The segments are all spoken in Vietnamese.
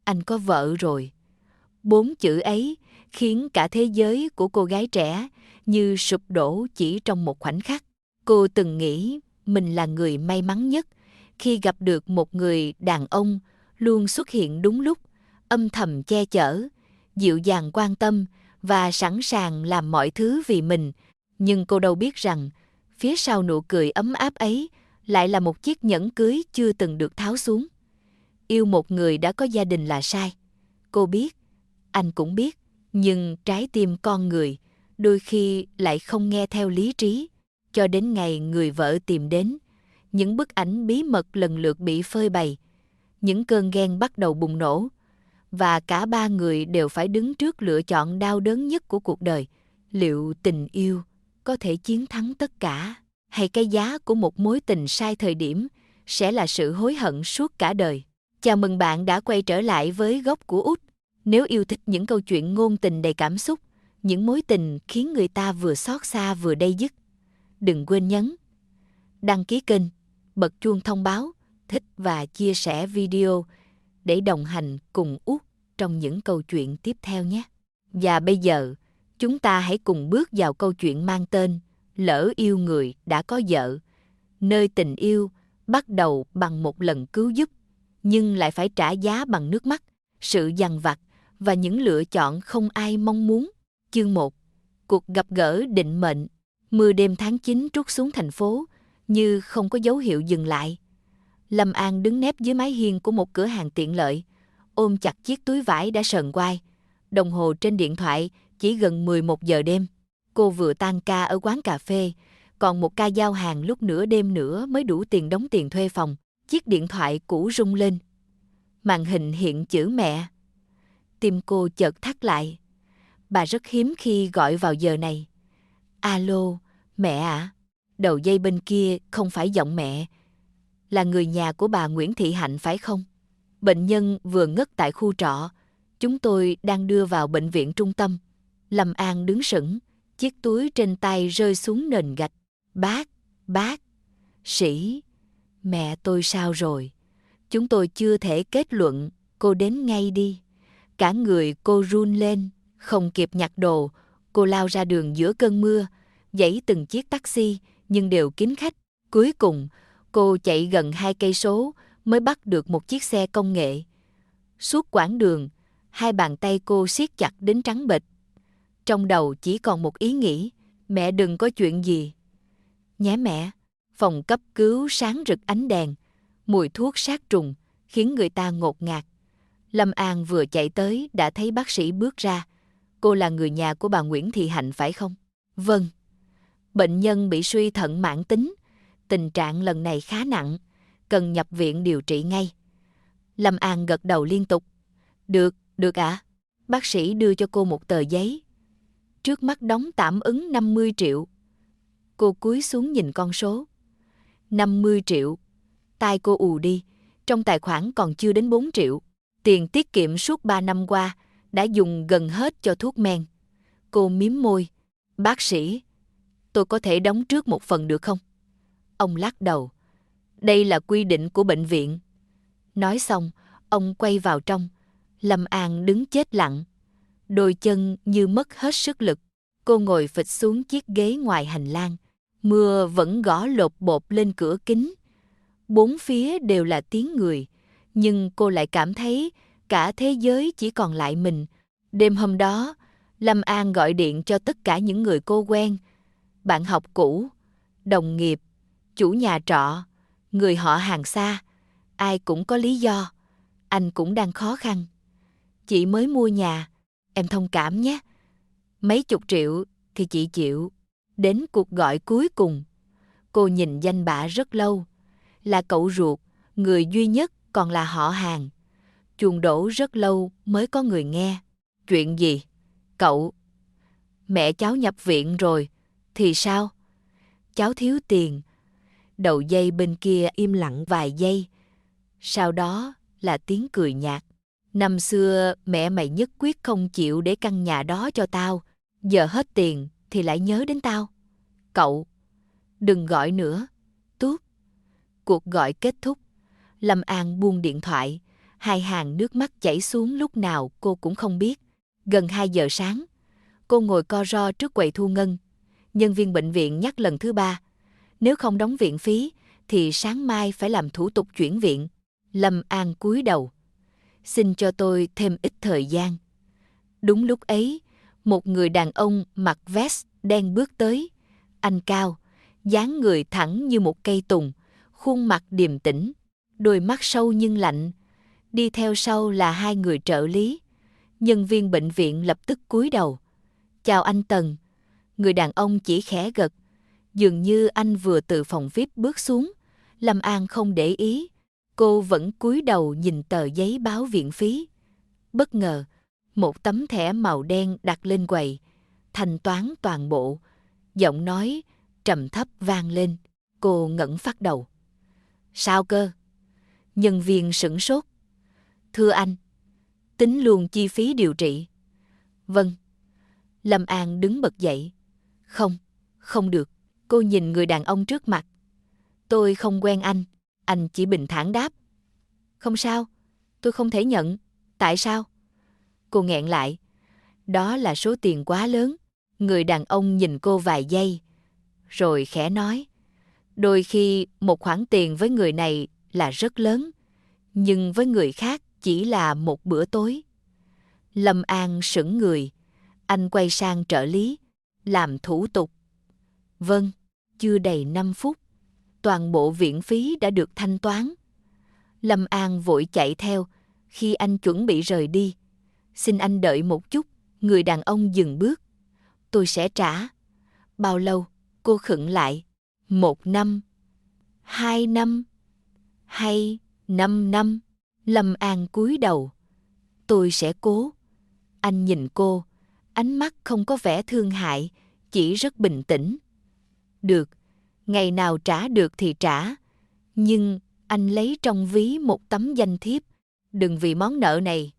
anh có vợ rồi. 4 chữ ấy khiến cả thế giới của cô gái trẻ như sụp đổ chỉ trong một khoảnh khắc. Cô từng nghĩ mình là người may mắn nhất khi gặp được một người đàn ông luôn xuất hiện đúng lúc, âm thầm che chở, dịu dàng quan tâm và sẵn sàng làm mọi thứ vì mình. Nhưng cô đâu biết rằng, phía sau nụ cười ấm áp ấy lại là một chiếc nhẫn cưới chưa từng được tháo xuống. Yêu một người đã có gia đình là sai. Cô biết, anh cũng biết, nhưng trái tim con người đôi khi lại không nghe theo lý trí. Cho đến ngày người vợ tìm đến, những bức ảnh bí mật lần lượt bị phơi bày, những cơn ghen bắt đầu bùng nổ, và cả ba người đều phải đứng trước lựa chọn đau đớn nhất của cuộc đời. Liệu tình yêu có thể chiến thắng tất cả, hay cái giá của một mối tình sai thời điểm sẽ là sự hối hận suốt cả đời? Chào mừng bạn đã quay trở lại với Góc của Út. Nếu yêu thích những câu chuyện ngôn tình đầy cảm xúc, những mối tình khiến người ta vừa xót xa vừa day dứt, đừng quên nhấn đăng ký kênh, bật chuông thông báo, thích và chia sẻ video để đồng hành cùng Út trong những câu chuyện tiếp theo nhé. Và bây giờ, chúng ta hãy cùng bước vào câu chuyện mang tên Lỡ yêu người đã có vợ, nơi tình yêu bắt đầu bằng một lần cứu giúp, nhưng lại phải trả giá bằng nước mắt, sự dằn vặt và những lựa chọn không ai mong muốn. Chương 1. Cuộc gặp gỡ định mệnh. Mưa đêm tháng 9 trút xuống thành phố như không có dấu hiệu dừng lại. Lâm An đứng nép dưới mái hiên của một cửa hàng tiện lợi, ôm chặt chiếc túi vải đã sờn quai. Đồng hồ trên điện thoại chỉ gần 11 giờ đêm. Cô vừa tan ca ở quán cà phê, còn một ca giao hàng lúc nửa đêm nữa mới đủ tiền đóng tiền thuê phòng. Chiếc điện thoại cũ rung lên. Màn hình hiện chữ mẹ. Tim cô chợt thắt lại. Bà rất hiếm khi gọi vào giờ này. Alo, mẹ ạ. Đầu dây bên kia không phải giọng mẹ, là người nhà của bà Nguyễn Thị Hạnh phải không? Bệnh nhân vừa ngất tại khu trọ. Chúng tôi đang đưa vào bệnh viện trung tâm. Lâm An đứng sững, chiếc túi trên tay rơi xuống nền gạch. Bác, Sĩ, mẹ tôi sao rồi? Chúng tôi chưa thể kết luận, cô đến ngay đi. Cả người cô run lên, không kịp nhặt đồ, cô lao ra đường giữa cơn mưa, dãy từng chiếc taxi nhưng đều kín khách. Cuối cùng, cô chạy gần 2 cây số mới bắt được một chiếc xe công nghệ. Suốt quãng đường, hai bàn tay cô siết chặt đến trắng bệch. Trong đầu chỉ còn một ý nghĩ, mẹ đừng có chuyện gì. Nhé mẹ. Phòng cấp cứu sáng rực ánh đèn, mùi thuốc sát trùng khiến người ta ngột ngạt. Lâm An vừa chạy tới đã thấy bác sĩ bước ra. Cô là người nhà của bà Nguyễn Thị Hạnh phải không? Vâng. Bệnh nhân bị suy thận mãn tính. Tình trạng lần này khá nặng, cần nhập viện điều trị ngay. Lâm An gật đầu liên tục. Được ạ. Bác sĩ đưa cho cô một tờ giấy. Trước mắt đóng tạm ứng 50 triệu. Cô cúi xuống nhìn con số. 50 triệu. Tai cô ù đi, trong tài khoản còn chưa đến 4 triệu. Tiền tiết kiệm suốt 3 năm qua đã dùng gần hết cho thuốc men. Cô mím môi. Bác sĩ, tôi có thể đóng trước một phần được không? Ông lắc đầu. Đây là quy định của bệnh viện. Nói xong, ông quay vào trong. Lâm An đứng chết lặng. Đôi chân như mất hết sức lực. Cô ngồi phịch xuống chiếc ghế ngoài hành lang. Mưa vẫn gõ lột bột lên cửa kính. Bốn phía đều là tiếng người, nhưng cô lại cảm thấy cả thế giới chỉ còn lại mình. Đêm hôm đó, Lâm An gọi điện cho tất cả những người cô quen, bạn học cũ, đồng nghiệp, chủ nhà trọ, người họ hàng xa. Ai cũng có lý do. Anh cũng đang khó khăn. Chị mới mua nhà, em thông cảm nhé. Mấy chục triệu thì chị chịu. Đến cuộc gọi cuối cùng, cô nhìn danh bạ rất lâu. Là cậu ruột, người duy nhất còn là họ hàng. Chuông đổ rất lâu mới có người nghe. Chuyện gì? Cậu? Mẹ cháu nhập viện rồi. Thì sao? Cháu thiếu tiền. Đầu dây bên kia im lặng vài giây. Sau đó là tiếng cười nhạt. Năm xưa mẹ mày nhất quyết không chịu để căn nhà đó cho tao. Giờ hết tiền thì lại nhớ đến tao. Cậu, đừng gọi nữa. Tút. Cuộc gọi kết thúc. Lâm An buông điện thoại. Hai hàng nước mắt chảy xuống lúc nào cô cũng không biết. Gần 2 giờ sáng, cô ngồi co ro trước quầy thu ngân. Nhân viên bệnh viện nhắc lần thứ 3. Nếu không đóng viện phí, thì sáng mai phải làm thủ tục chuyển viện. Lâm An cúi đầu. Xin cho tôi thêm ít thời gian. Đúng lúc ấy, một người đàn ông mặc vest đen bước tới. Anh cao, dáng người thẳng như một cây tùng, khuôn mặt điềm tĩnh, đôi mắt sâu nhưng lạnh. Đi theo sau là 2 người trợ lý. Nhân viên bệnh viện lập tức cúi đầu. Chào anh Tần. Người đàn ông chỉ khẽ gật. Dường như anh vừa từ phòng VIP bước xuống. Lâm An không để ý. Cô vẫn cúi đầu nhìn tờ giấy báo viện phí. Bất ngờ, một tấm thẻ màu đen đặt lên quầy. Thanh toán toàn bộ. Giọng nói trầm thấp vang lên. Cô ngẩng phát đầu. Sao cơ? Nhân viên sửng sốt. Thưa anh, tính luôn chi phí điều trị. Vâng. Lâm An đứng bật dậy. Không được. Cô nhìn người đàn ông trước mặt. Tôi không quen anh. Anh chỉ bình thản đáp. Không sao, tôi không thể nhận. Tại sao? Cô nghẹn lại. Đó là số tiền quá lớn. Người đàn ông nhìn cô vài giây, rồi khẽ nói. Đôi khi một khoản tiền với người này là rất lớn, nhưng với người khác chỉ là một bữa tối. Lâm An sững người. Anh quay sang trợ lý. Làm thủ tục. Vâng, chưa đầy 5 phút. Toàn bộ viện phí đã được thanh toán. Lâm An vội chạy theo. Khi anh chuẩn bị rời đi. Xin anh đợi một chút. Người đàn ông dừng bước. Tôi sẽ trả. Bao lâu? Cô khựng lại. 1 năm, 2 năm, hay 5 năm? Lâm An cúi đầu. Tôi sẽ cố. Anh nhìn cô. Ánh mắt không có vẻ thương hại, chỉ rất bình tĩnh. Được, ngày nào trả được thì trả. Nhưng anh lấy trong ví một tấm danh thiếp. Đừng vì món nợ này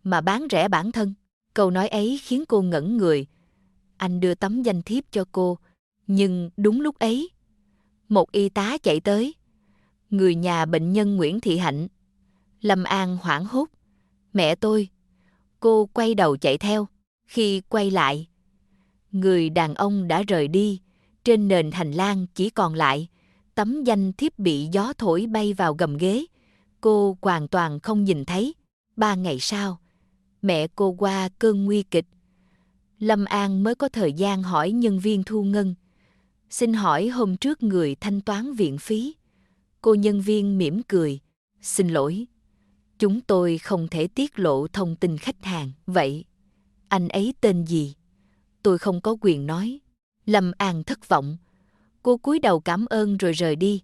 mà bán rẻ bản thân. Câu nói ấy khiến cô ngẩn người. Anh đưa tấm danh thiếp cho cô. Nhưng đúng lúc ấy, một y tá chạy tới. Người nhà bệnh nhân Nguyễn Thị Hạnh. Lâm An hoảng hốt. Mẹ tôi. Cô quay đầu chạy theo. Khi quay lại, người đàn ông đã rời đi. Trên nền hành lang chỉ còn lại tấm danh thiếp bị gió thổi bay vào gầm ghế. Cô hoàn toàn không nhìn thấy. 3 ngày sau, mẹ cô qua cơn nguy kịch. Lâm An mới có thời gian hỏi nhân viên thu ngân. Xin hỏi hôm trước người thanh toán viện phí. Cô nhân viên mỉm cười. Xin lỗi, chúng tôi không thể tiết lộ thông tin khách hàng. Vậy, anh ấy tên gì? Tôi không có quyền nói. Lâm An thất vọng. Cô cúi đầu cảm ơn rồi rời đi.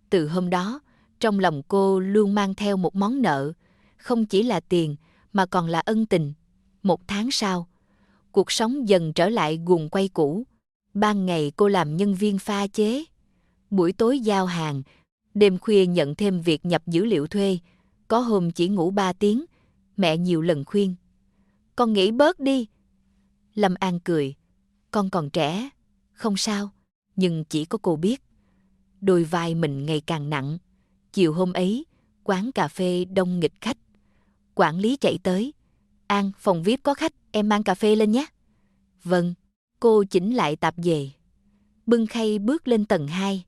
Từ hôm đó, trong lòng cô luôn mang theo một món nợ. Không chỉ là tiền, mà còn là ân tình. 1 tháng sau, cuộc sống dần trở lại guồng quay cũ. Ban ngày cô làm nhân viên pha chế. Buổi tối giao hàng. Đêm khuya nhận thêm việc nhập dữ liệu thuê. Có hôm chỉ ngủ 3 tiếng. Mẹ nhiều lần khuyên. Con nghỉ bớt đi. Lâm An cười. Con còn trẻ. Không sao. Nhưng chỉ có cô biết. Đôi vai mình ngày càng nặng. Chiều hôm ấy, quán cà phê đông nghịch khách. Quản lý chạy tới. An, phòng VIP có khách, em mang cà phê lên nhé. Vâng. Cô chỉnh lại tạp dề. Bưng khay bước lên tầng 2.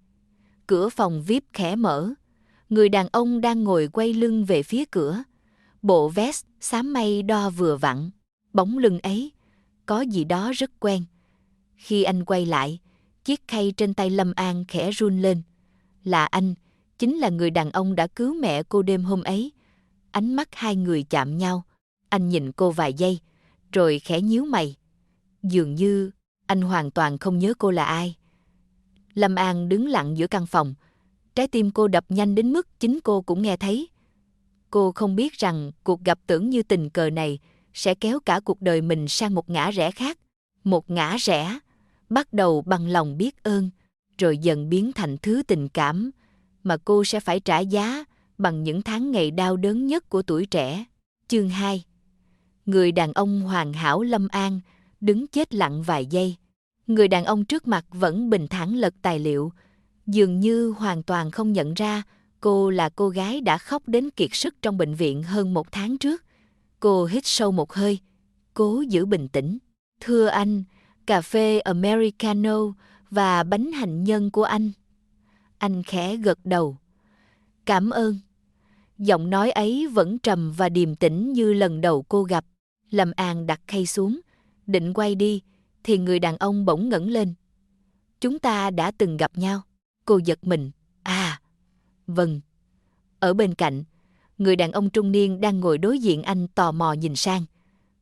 Cửa phòng VIP khẽ mở. Người đàn ông đang ngồi quay lưng về phía cửa. Bộ vest xám mây đo vừa vặn. Bóng lưng ấy, có gì đó rất quen. Khi anh quay lại, chiếc khay trên tay Lâm An khẽ run lên. Là anh, chính là người đàn ông đã cứu mẹ cô đêm hôm ấy. Ánh mắt hai người chạm nhau. Anh nhìn cô vài giây, rồi khẽ nhíu mày. Dường như anh hoàn toàn không nhớ cô là ai. Lâm An đứng lặng giữa căn phòng. Trái tim cô đập nhanh đến mức chính cô cũng nghe thấy. Cô không biết rằng cuộc gặp tưởng như tình cờ này sẽ kéo cả cuộc đời mình sang một ngã rẽ khác. Một ngã rẽ bắt đầu bằng lòng biết ơn, rồi dần biến thành thứ tình cảm mà cô sẽ phải trả giá bằng những tháng ngày đau đớn nhất của tuổi trẻ. Chương 2. Người đàn ông hoàn hảo Lâm An đứng chết lặng vài giây. Người đàn ông trước mặt vẫn bình thản lật tài liệu, dường như hoàn toàn không nhận ra Cô là cô gái đã khóc đến kiệt sức trong bệnh viện hơn 1 tháng trước. Cô hít sâu một hơi, cố giữ bình tĩnh. Thưa anh, cà phê Americano và bánh hành nhân của anh. Anh khẽ gật đầu. Cảm ơn. Giọng nói ấy vẫn trầm và điềm tĩnh như lần đầu cô gặp. Lâm An đặt khay xuống, định quay đi, thì người đàn ông bỗng ngẩng lên. Chúng ta đã từng gặp nhau. Cô giật mình. À, vâng. Ở bên cạnh, người đàn ông trung niên đang ngồi đối diện anh tò mò nhìn sang.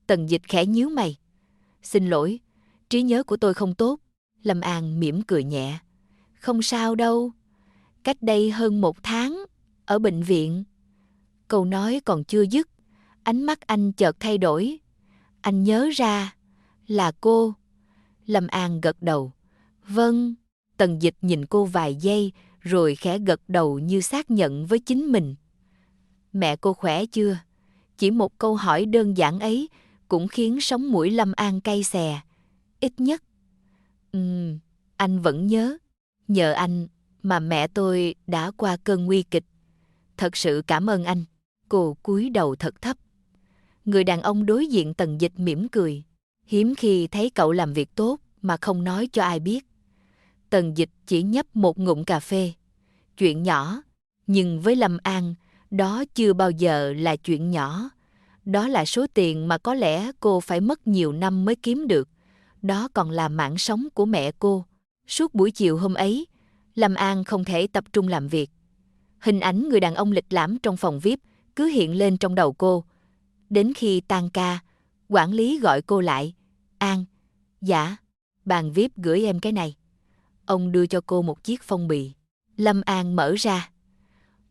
Tần Dịch khẽ nhíu mày. Xin lỗi, trí nhớ của tôi không tốt. Lâm An mỉm cười nhẹ. Không sao đâu. Cách đây hơn 1 tháng, ở bệnh viện. Câu nói còn chưa dứt, ánh mắt anh chợt thay đổi. Anh nhớ ra, là cô. Lâm An gật đầu. Vâng. Tần Dịch nhìn cô vài giây, rồi khẽ gật đầu như xác nhận với chính mình. Mẹ cô khỏe chưa? Chỉ một câu hỏi đơn giản ấy cũng khiến sống mũi Lâm An cay xè. Ít nhất. Anh vẫn nhớ. Nhờ anh mà mẹ tôi đã qua cơn nguy kịch. Thật sự cảm ơn anh. Cô cúi đầu thật thấp. Người đàn ông đối diện Tần Dịch mỉm cười. Hiếm khi thấy cậu làm việc tốt mà không nói cho ai biết. Tần Dịch chỉ nhấp một ngụm cà phê. Chuyện nhỏ, nhưng với Lâm An, đó chưa bao giờ là chuyện nhỏ. Đó là số tiền mà có lẽ cô phải mất nhiều năm mới kiếm được. Đó còn là mạng sống của mẹ cô. Suốt buổi chiều hôm ấy, Lâm An không thể tập trung làm việc. Hình ảnh người đàn ông lịch lãm trong phòng VIP cứ hiện lên trong đầu cô. Đến khi tan ca, quản lý gọi cô lại. An, dạ, bàn VIP gửi em cái này. Ông đưa cho cô một chiếc phong bì. Lâm An mở ra.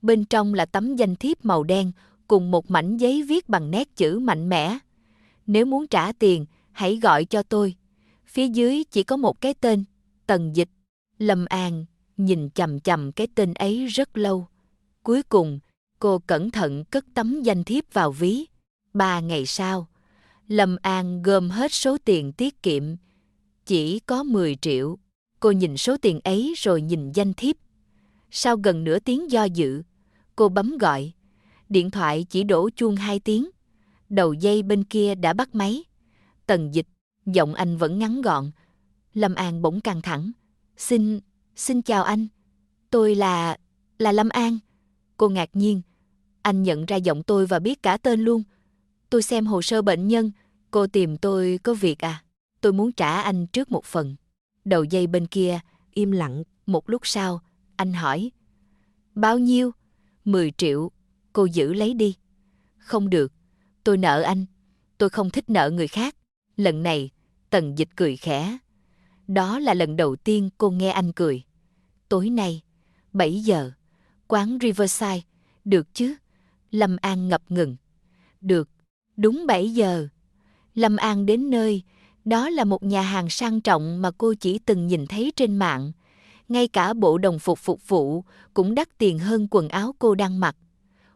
Bên trong là tấm danh thiếp màu đen cùng một mảnh giấy viết bằng nét chữ mạnh mẽ. Nếu muốn trả tiền, hãy gọi cho tôi. Phía dưới chỉ có một cái tên, Tần Dịch. Lâm An nhìn chằm chằm cái tên ấy rất lâu. Cuối cùng, cô cẩn thận cất tấm danh thiếp vào ví. 3 ngày sau, Lâm An gom hết số tiền tiết kiệm. Chỉ có 10 triệu. Cô nhìn số tiền ấy rồi nhìn danh thiếp. Sau gần nửa tiếng do dự, cô bấm gọi. Điện thoại chỉ đổ chuông 2 tiếng. Đầu dây bên kia đã bắt máy. Tần Dịch, giọng anh vẫn ngắn gọn. Lâm An bỗng căng thẳng. Xin chào anh. Tôi là Lâm An. Cô ngạc nhiên. Anh nhận ra giọng tôi và biết cả tên luôn. Tôi xem hồ sơ bệnh nhân. Cô tìm tôi có việc à? Tôi muốn trả anh trước một phần. Đầu dây bên kia im lặng. Một lúc sau, anh hỏi. Bao nhiêu? 10 triệu. Cô giữ lấy đi. Không được. Tôi nợ anh. Tôi không thích nợ người khác. Lần này, Tần Dịch cười khẽ. Đó là lần đầu tiên cô nghe anh cười. Tối nay, 7 giờ, quán Riverside, được chứ? Lâm An ngập ngừng. Được, đúng 7 giờ. Lâm An đến nơi, đó là một nhà hàng sang trọng mà cô chỉ từng nhìn thấy trên mạng. Ngay cả bộ đồng phục phục vụ cũng đắt tiền hơn quần áo cô đang mặc.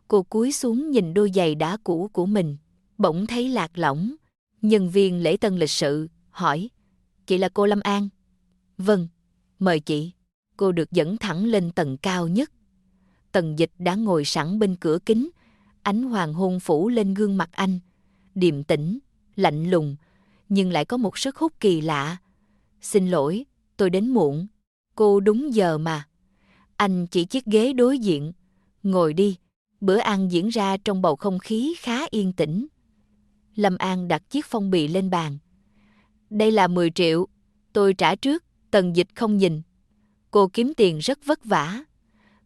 Cô cúi xuống nhìn đôi giày đá cũ của mình, bỗng thấy lạc lõng. Nhân viên lễ tân lịch sự hỏi, chị là cô Lâm An? Vâng, mời chị. Cô được dẫn thẳng lên tầng cao nhất. Tần Dịch đã ngồi sẵn bên cửa kính, ánh hoàng hôn phủ lên gương mặt anh, điềm tĩnh, lạnh lùng, nhưng lại có một sức hút kỳ lạ. Xin lỗi, tôi đến muộn. Cô đúng giờ mà. Anh chỉ chiếc ghế đối diện. Ngồi đi. Bữa ăn diễn ra trong bầu không khí khá yên tĩnh. Lâm An đặt chiếc phong bì lên bàn. Đây là 10 triệu. Tôi trả trước. Tần Dịch không nhìn. Cô kiếm tiền rất vất vả.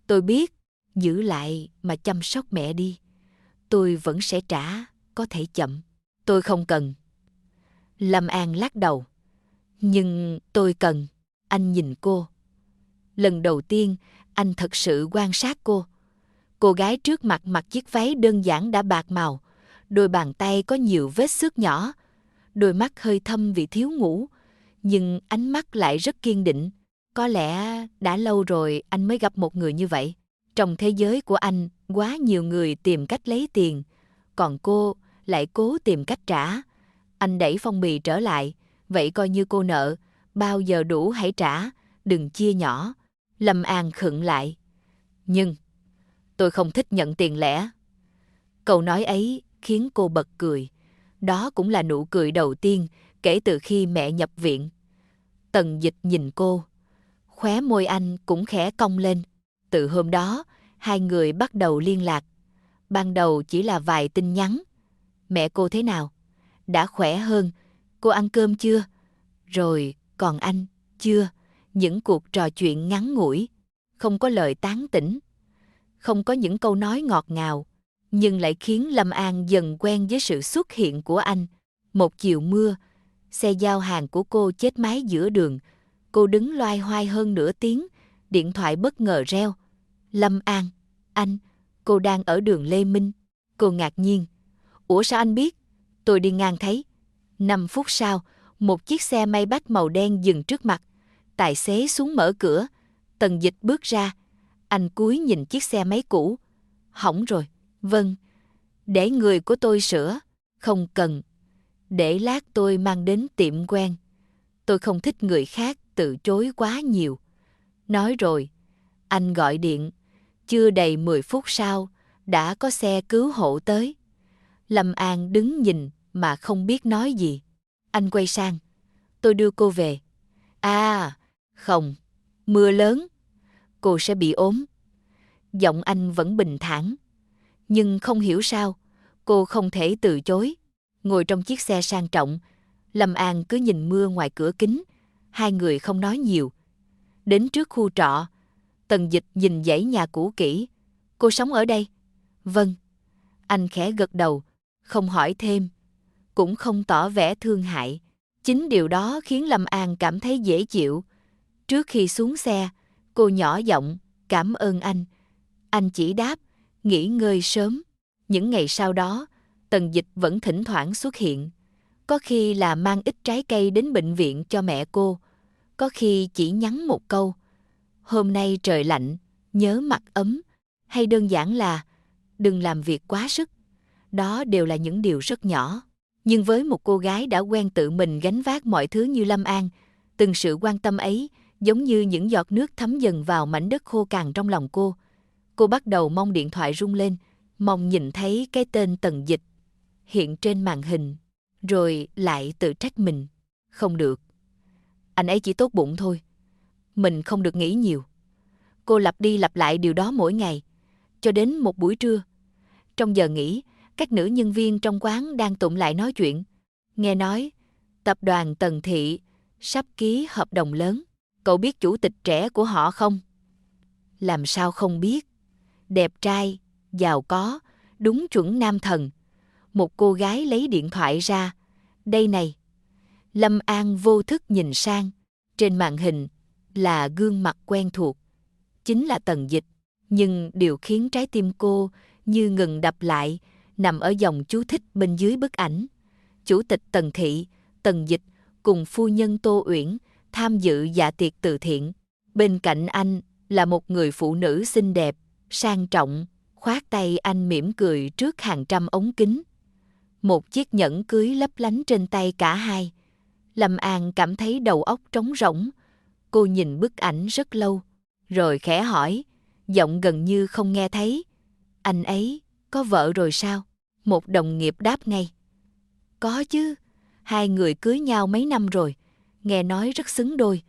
Tôi biết. Giữ lại mà chăm sóc mẹ đi. Tôi vẫn sẽ trả. Có thể chậm. Tôi không cần. Lâm An lắc đầu. Nhưng tôi cần. Anh nhìn cô. Lần đầu tiên, anh thật sự quan sát cô. Cô gái trước mặt mặc chiếc váy đơn giản đã bạc màu, đôi bàn tay có nhiều vết xước nhỏ, đôi mắt hơi thâm vì thiếu ngủ, nhưng ánh mắt lại rất kiên định. Có lẽ đã lâu rồi anh mới gặp một người như vậy. Trong thế giới của anh, quá nhiều người tìm cách lấy tiền, còn cô lại cố tìm cách trả. Anh đẩy phong bì trở lại, vậy coi như cô nợ, bao giờ đủ hãy trả, đừng chia nhỏ. Lâm An khựng lại. Nhưng Tôi không thích nhận tiền lẻ. Câu nói ấy khiến cô bật cười. Đó cũng là nụ cười đầu tiên kể từ khi mẹ nhập viện. Tần Dịch nhìn cô. Khóe môi anh cũng khẽ cong lên. Từ hôm đó, hai người bắt đầu liên lạc. Ban đầu chỉ là vài tin nhắn. Mẹ cô thế nào? Đã khỏe hơn. Cô ăn cơm chưa? Rồi, còn anh? Chưa. Những cuộc trò chuyện ngắn ngủi. Không có lời tán tỉnh. Không có những câu nói ngọt ngào. Nhưng lại khiến Lâm An dần quen với sự xuất hiện của anh. Một chiều mưa, xe giao hàng của cô chết máy giữa đường. Cô đứng loay hoay hơn nửa tiếng, điện thoại bất ngờ reo. Lâm An, anh, cô đang ở đường Lê Minh. Cô ngạc nhiên. Ủa sao anh biết? Tôi đi ngang thấy. 5 phút sau, một chiếc xe Maybach màu đen dừng trước mặt. Tài xế xuống mở cửa. Tần Dịch bước ra. Anh cúi nhìn chiếc xe máy cũ. Hỏng rồi. Vâng. Để người của tôi sửa. Không cần. Để lát tôi mang đến tiệm quen. Tôi không thích người khác từ chối quá nhiều. Nói rồi, anh gọi điện. Chưa đầy 10 phút sau, đã có xe cứu hộ tới. Lâm An đứng nhìn mà không biết nói gì. Anh quay sang. Tôi đưa cô về. À, không. Mưa lớn. Cô sẽ bị ốm. Giọng anh vẫn bình thản. Nhưng không hiểu sao, cô không thể từ chối. Ngồi trong chiếc xe sang trọng, Lâm An cứ nhìn mưa ngoài cửa kính. Hai người không nói nhiều. Đến trước khu trọ, Tần Dịch nhìn dãy nhà cũ kỹ. Cô sống ở đây? Vâng. Anh khẽ gật đầu, không hỏi thêm, cũng không tỏ vẻ thương hại. Chính điều đó khiến Lâm An cảm thấy dễ chịu. Trước khi xuống xe, cô nhỏ giọng, cảm ơn anh. Anh chỉ đáp, nghỉ ngơi sớm. Những ngày sau đó, Tần Dịch vẫn thỉnh thoảng xuất hiện. Có khi là mang ít trái cây đến bệnh viện cho mẹ cô. Có khi chỉ nhắn một câu. Hôm nay trời lạnh, nhớ mặc ấm. Hay đơn giản là đừng làm việc quá sức. Đó đều là những điều rất nhỏ. Nhưng với một cô gái đã quen tự mình gánh vác mọi thứ như Lâm An, từng sự quan tâm ấy giống như những giọt nước thấm dần vào mảnh đất khô cằn trong lòng cô. Cô bắt đầu mong điện thoại rung lên, mong nhìn thấy cái tên Tần Dịch hiện trên màn hình. Rồi lại tự trách mình. Không được. Anh ấy chỉ tốt bụng thôi. Mình không được nghĩ nhiều. Cô lặp đi lặp lại điều đó mỗi ngày. Cho đến một buổi trưa. Trong giờ nghỉ, các nữ nhân viên trong quán đang tụm lại nói chuyện. Nghe nói, tập đoàn Tần Thị sắp ký hợp đồng lớn. Cậu biết chủ tịch trẻ của họ không? Làm sao không biết? Đẹp trai, giàu có, đúng chuẩn nam thần. Một cô gái lấy điện thoại ra. Đây này. Lâm An vô thức nhìn sang. Trên màn hình là gương mặt quen thuộc. Chính là Tần Dịch. Nhưng điều khiến trái tim cô như ngừng đập lại nằm ở dòng chú thích bên dưới bức ảnh. Chủ tịch Tần Thị, Tần Dịch cùng phu nhân Tô Uyển tham dự dạ tiệc từ thiện. Bên cạnh anh là một người phụ nữ xinh đẹp, sang trọng, khoác tay anh mỉm cười trước hàng trăm ống kính. Một chiếc nhẫn cưới lấp lánh trên tay cả hai. Lâm An cảm thấy đầu óc trống rỗng. Cô nhìn bức ảnh rất lâu, rồi khẽ hỏi, giọng gần như không nghe thấy. Anh ấy có vợ rồi sao? Một đồng nghiệp đáp ngay. Có chứ, hai người cưới nhau mấy năm rồi, nghe nói rất xứng đôi.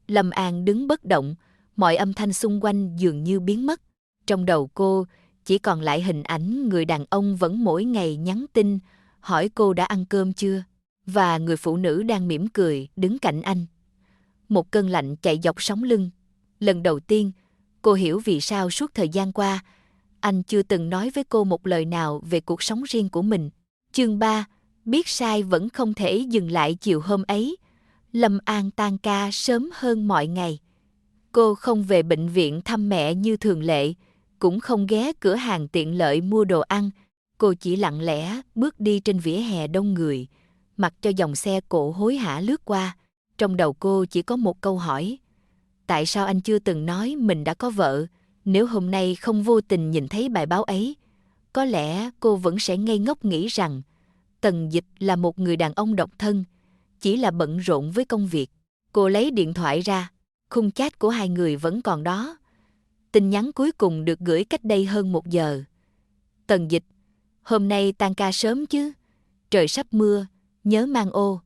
Lâm An đứng bất động, mọi âm thanh xung quanh dường như biến mất. Trong đầu cô chỉ còn lại hình ảnh người đàn ông vẫn mỗi ngày nhắn tin, hỏi cô đã ăn cơm chưa, và người phụ nữ đang mỉm cười đứng cạnh anh. Một cơn lạnh chạy dọc sống lưng. Lần đầu tiên, cô hiểu vì sao suốt thời gian qua, anh chưa từng nói với cô một lời nào về cuộc sống riêng của mình. Chương 3, biết sai vẫn không thể dừng lại. Chiều hôm ấy, Lâm An tan ca sớm hơn mọi ngày. Cô không về bệnh viện thăm mẹ như thường lệ, cũng không ghé cửa hàng tiện lợi mua đồ ăn. Cô chỉ lặng lẽ bước đi trên vỉa hè đông người, mặc cho dòng xe cộ hối hả lướt qua. Trong đầu cô chỉ có một câu hỏi. Tại sao anh chưa từng nói mình đã có vợ? Nếu hôm nay không vô tình nhìn thấy bài báo ấy, có lẽ cô vẫn sẽ ngây ngốc nghĩ rằng Tần Dịch là một người đàn ông độc thân, chỉ là bận rộn với công việc. Cô lấy điện thoại ra, khung chat của hai người vẫn còn đó. Tin nhắn cuối cùng được gửi cách đây hơn 1 giờ. Tần Dịch, hôm nay tan ca sớm chứ? Trời sắp mưa, nhớ mang ô.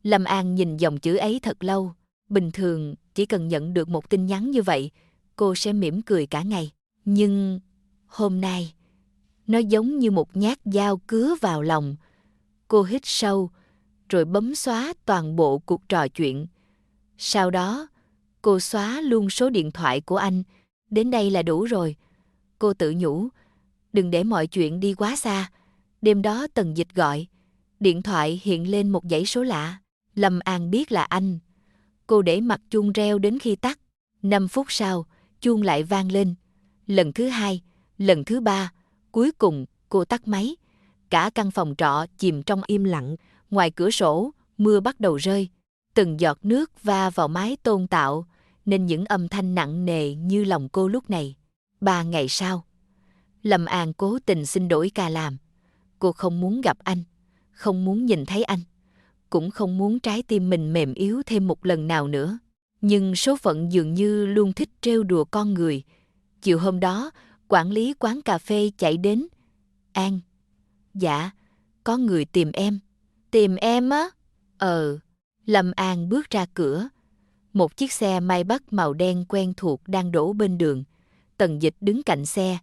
Lâm An nhìn dòng chữ ấy thật lâu. Bình thường, chỉ cần nhận được một tin nhắn như vậy, cô sẽ mỉm cười cả ngày. Nhưng hôm nay, nó giống như một nhát dao cứa vào lòng. Cô hít sâu, rồi bấm xóa toàn bộ cuộc trò chuyện. Sau đó, cô xóa luôn số điện thoại của anh. Đến đây là đủ rồi. Cô tự nhủ, đừng để mọi chuyện đi quá xa. Đêm đó Tần Dịch gọi. Điện thoại hiện lên một dãy số lạ. Lâm An biết là anh. Cô để mặc chuông reo đến khi tắt. 5 phút sau, chuông lại vang lên. Lần thứ 2, lần thứ 3. Cuối cùng, cô tắt máy. Cả căn phòng trọ chìm trong im lặng. Ngoài cửa sổ, mưa bắt đầu rơi. Từng giọt nước va vào mái tôn tạo, nên những âm thanh nặng nề như lòng cô lúc này. 3 ngày sau, Lâm An cố tình xin đổi ca làm. Cô không muốn gặp anh, không muốn nhìn thấy anh, cũng không muốn trái tim mình mềm yếu thêm một lần nào nữa. Nhưng số phận dường như luôn thích trêu đùa con người. Chiều hôm đó, quản lý quán cà phê chạy đến. An, dạ, có người tìm em. Tìm em á? Lâm An bước ra cửa. Một chiếc xe Maybach màu đen quen thuộc đang đổ bên đường. Tần Dịch đứng cạnh xe.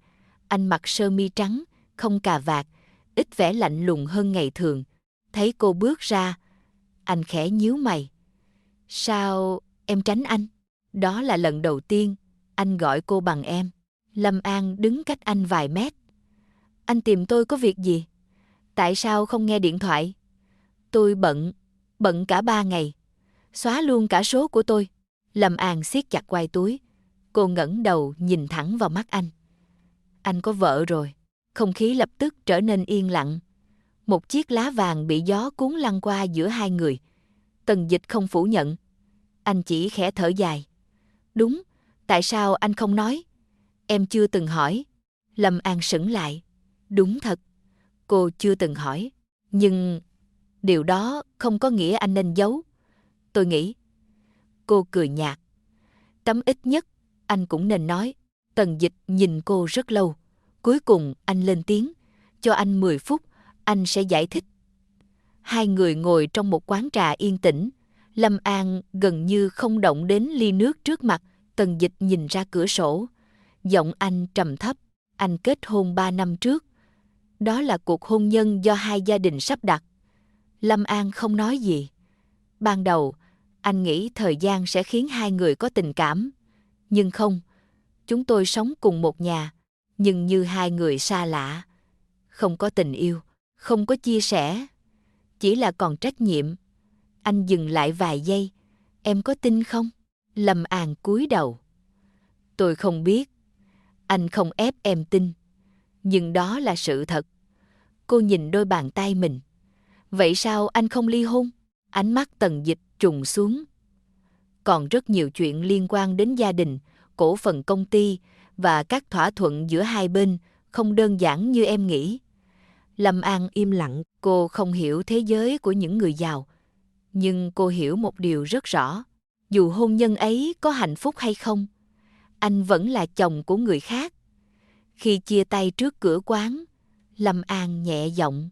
Anh mặc sơ mi trắng, không cà vạt, ít vẻ lạnh lùng hơn ngày thường. Thấy cô bước ra, anh khẽ nhíu mày. Sao em tránh anh? Đó là lần đầu tiên anh gọi cô bằng em. Lâm An đứng cách anh vài mét. Anh tìm tôi có việc gì? Tại sao không nghe điện thoại? Tôi bận cả 3 ngày. Xóa luôn cả số của tôi. Lâm An siết chặt quai túi. Cô ngẩng đầu nhìn thẳng vào mắt anh. Anh có vợ rồi. Không khí lập tức trở nên yên lặng. Một chiếc lá vàng bị gió cuốn lăn qua giữa hai người. Tần Dịch không phủ nhận. Anh chỉ khẽ thở dài. Đúng, tại sao anh không nói? Em chưa từng hỏi. Lâm An sững lại. Đúng thật, cô chưa từng hỏi. Nhưng điều đó không có nghĩa anh nên giấu. Tôi nghĩ. Cô cười nhạt. Tấm ít nhất, anh cũng nên nói. Tần Dịch nhìn cô rất lâu. Cuối cùng anh lên tiếng. Cho anh 10 phút, anh sẽ giải thích. Hai người ngồi trong một quán trà yên tĩnh. Lâm An gần như không động đến ly nước trước mặt. Tần Dịch nhìn ra cửa sổ. Giọng anh trầm thấp. Anh kết hôn 3 năm trước. Đó là cuộc hôn nhân do hai gia đình sắp đặt. Lâm An không nói gì. Ban đầu, anh nghĩ thời gian sẽ khiến hai người có tình cảm. Nhưng không, chúng tôi sống cùng một nhà, nhưng như hai người xa lạ. Không có tình yêu, không có chia sẻ, chỉ là còn trách nhiệm. Anh dừng lại vài giây. Em có tin không? Lâm An cúi đầu. Tôi không biết. Anh không ép em tin. Nhưng đó là sự thật. Cô nhìn đôi bàn tay mình. Vậy sao anh không ly hôn? Ánh mắt Tần Dịch trùng xuống. Còn rất nhiều chuyện liên quan đến gia đình, cổ phần công ty và các thỏa thuận giữa hai bên, không đơn giản như em nghĩ. Lâm An im lặng. Cô không hiểu thế giới của những người giàu. Nhưng cô hiểu một điều rất rõ. Dù hôn nhân ấy có hạnh phúc hay không, anh vẫn là chồng của người khác. Khi chia tay trước cửa quán, Lâm An nhẹ giọng.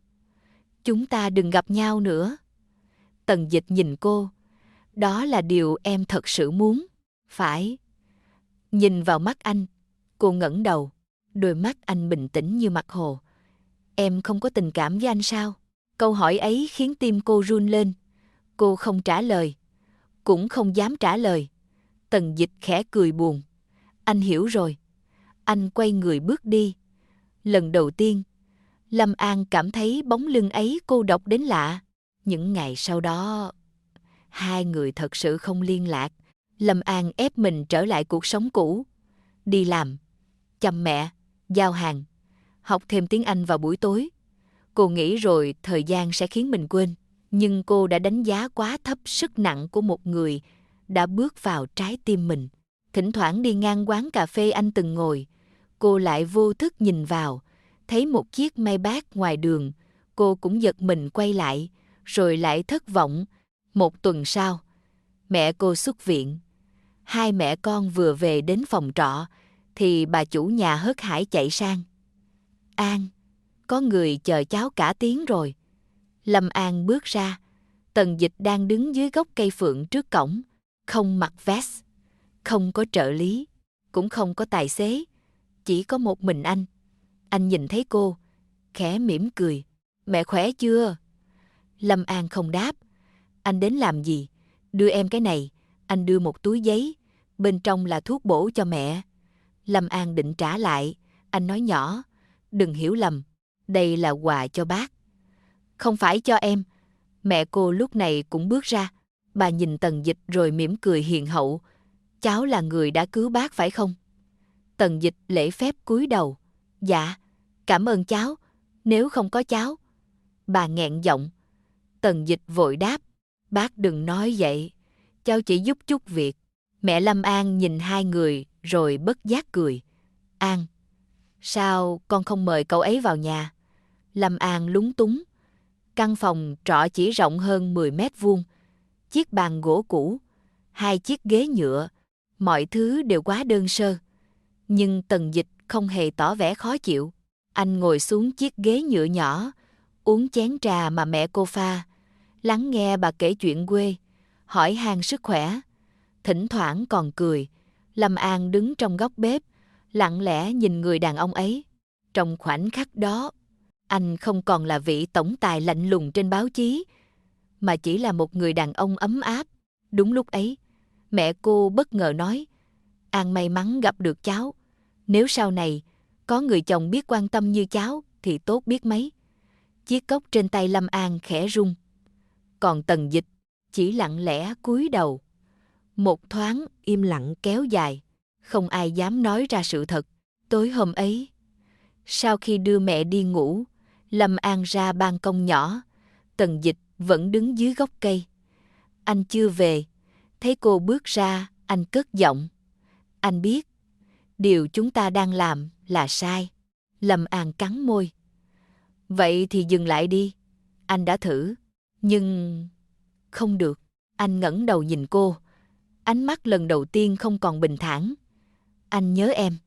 Chúng ta đừng gặp nhau nữa. Tần Dịch nhìn cô. Đó là điều em thật sự muốn. Phải. Nhìn vào mắt anh, cô ngẩng đầu. Đôi mắt anh bình tĩnh như mặt hồ. Em không có tình cảm với anh sao? Câu hỏi ấy khiến tim cô run lên. Cô không trả lời. Cũng không dám trả lời. Tần Dịch khẽ cười buồn. Anh hiểu rồi. Anh quay người bước đi. Lần đầu tiên, Lâm An cảm thấy bóng lưng ấy cô độc đến lạ. Những ngày sau đó, hai người thật sự không liên lạc. Lâm An ép mình trở lại cuộc sống cũ. Đi làm, chăm mẹ, giao hàng, học thêm tiếng Anh vào buổi tối. Cô nghĩ rồi thời gian sẽ khiến mình quên. Nhưng cô đã đánh giá quá thấp sức nặng của một người đã bước vào trái tim mình. Thỉnh thoảng đi ngang quán cà phê anh từng ngồi, cô lại vô thức nhìn vào, thấy một chiếc Maybach ngoài đường. Cô cũng giật mình quay lại, rồi lại thất vọng. 1 tuần sau, mẹ cô xuất viện. Hai mẹ con vừa về đến phòng trọ, thì bà chủ nhà hớt hải chạy sang. An, có người chờ cháu cả tiếng rồi. Lâm An bước ra. Tần Dịch đang đứng dưới gốc cây phượng trước cổng, không mặc vest, không có trợ lý, cũng không có tài xế, chỉ có một mình anh. Anh nhìn thấy cô, khẽ mỉm cười. Mẹ khỏe chưa? Lâm An không đáp. Anh đến làm gì? Đưa em cái này. Anh đưa một túi giấy, bên trong là thuốc bổ cho mẹ. Lâm An định trả lại, anh nói nhỏ, đừng hiểu lầm, đây là quà cho bác. Không phải cho em. Mẹ cô lúc này cũng bước ra. Bà nhìn Tần Dịch rồi mỉm cười hiền hậu. Cháu là người đã cứu bác phải không? Tần Dịch lễ phép cúi đầu. Dạ, cảm ơn cháu, nếu không có cháu. Bà nghẹn giọng. Tần Dịch vội đáp. Bác đừng nói vậy, cháu chỉ giúp chút việc. Mẹ Lâm An nhìn hai người rồi bất giác cười. An, sao con không mời cậu ấy vào nhà? Lâm An lúng túng. Căn phòng trọ chỉ rộng hơn 10 mét vuông. Chiếc bàn gỗ cũ, 2 chiếc ghế nhựa, mọi thứ đều quá đơn sơ. Nhưng Tần Dịch không hề tỏ vẻ khó chịu. Anh ngồi xuống chiếc ghế nhựa nhỏ, uống chén trà mà mẹ cô pha, lắng nghe bà kể chuyện quê, hỏi han sức khỏe. Thỉnh thoảng còn cười. Lâm An đứng trong góc bếp, lặng lẽ nhìn người đàn ông ấy. Trong khoảnh khắc đó, anh không còn là vị tổng tài lạnh lùng trên báo chí, mà chỉ là một người đàn ông ấm áp. Đúng lúc ấy, mẹ cô bất ngờ nói, An may mắn gặp được cháu. Nếu sau này có người chồng biết quan tâm như cháu thì tốt biết mấy. Chiếc cốc trên tay Lâm An khẽ rung. Còn Tần Dịch chỉ lặng lẽ cúi đầu. Một thoáng im lặng kéo dài, không ai dám nói ra sự thật. Tối hôm ấy, sau khi đưa mẹ đi ngủ, Lâm An ra ban công nhỏ. Tần Dịch vẫn đứng dưới gốc cây. Anh chưa về. Thấy cô bước ra, anh cất giọng. Anh biết, điều chúng ta đang làm là sai. Lâm An cắn môi. Vậy thì dừng lại đi. Anh đã thử, nhưng không được. Anh ngẩng đầu nhìn cô. Ánh mắt lần đầu tiên không còn bình thản. Anh nhớ em.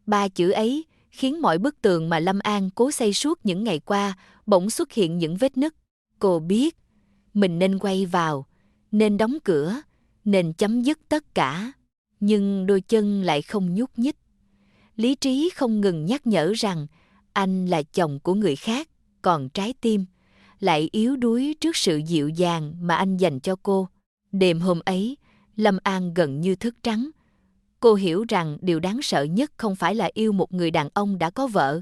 3 chữ ấy khiến mọi bức tường mà Lâm An cố xây suốt những ngày qua bỗng xuất hiện những vết nứt. Cô biết, mình nên quay vào, nên đóng cửa, nên chấm dứt tất cả. Nhưng đôi chân lại không nhúc nhích. Lý trí không ngừng nhắc nhở rằng anh là chồng của người khác, còn trái tim lại yếu đuối trước sự dịu dàng mà anh dành cho cô. Đêm hôm ấy, Lâm An gần như thức trắng. Cô hiểu rằng điều đáng sợ nhất không phải là yêu một người đàn ông đã có vợ,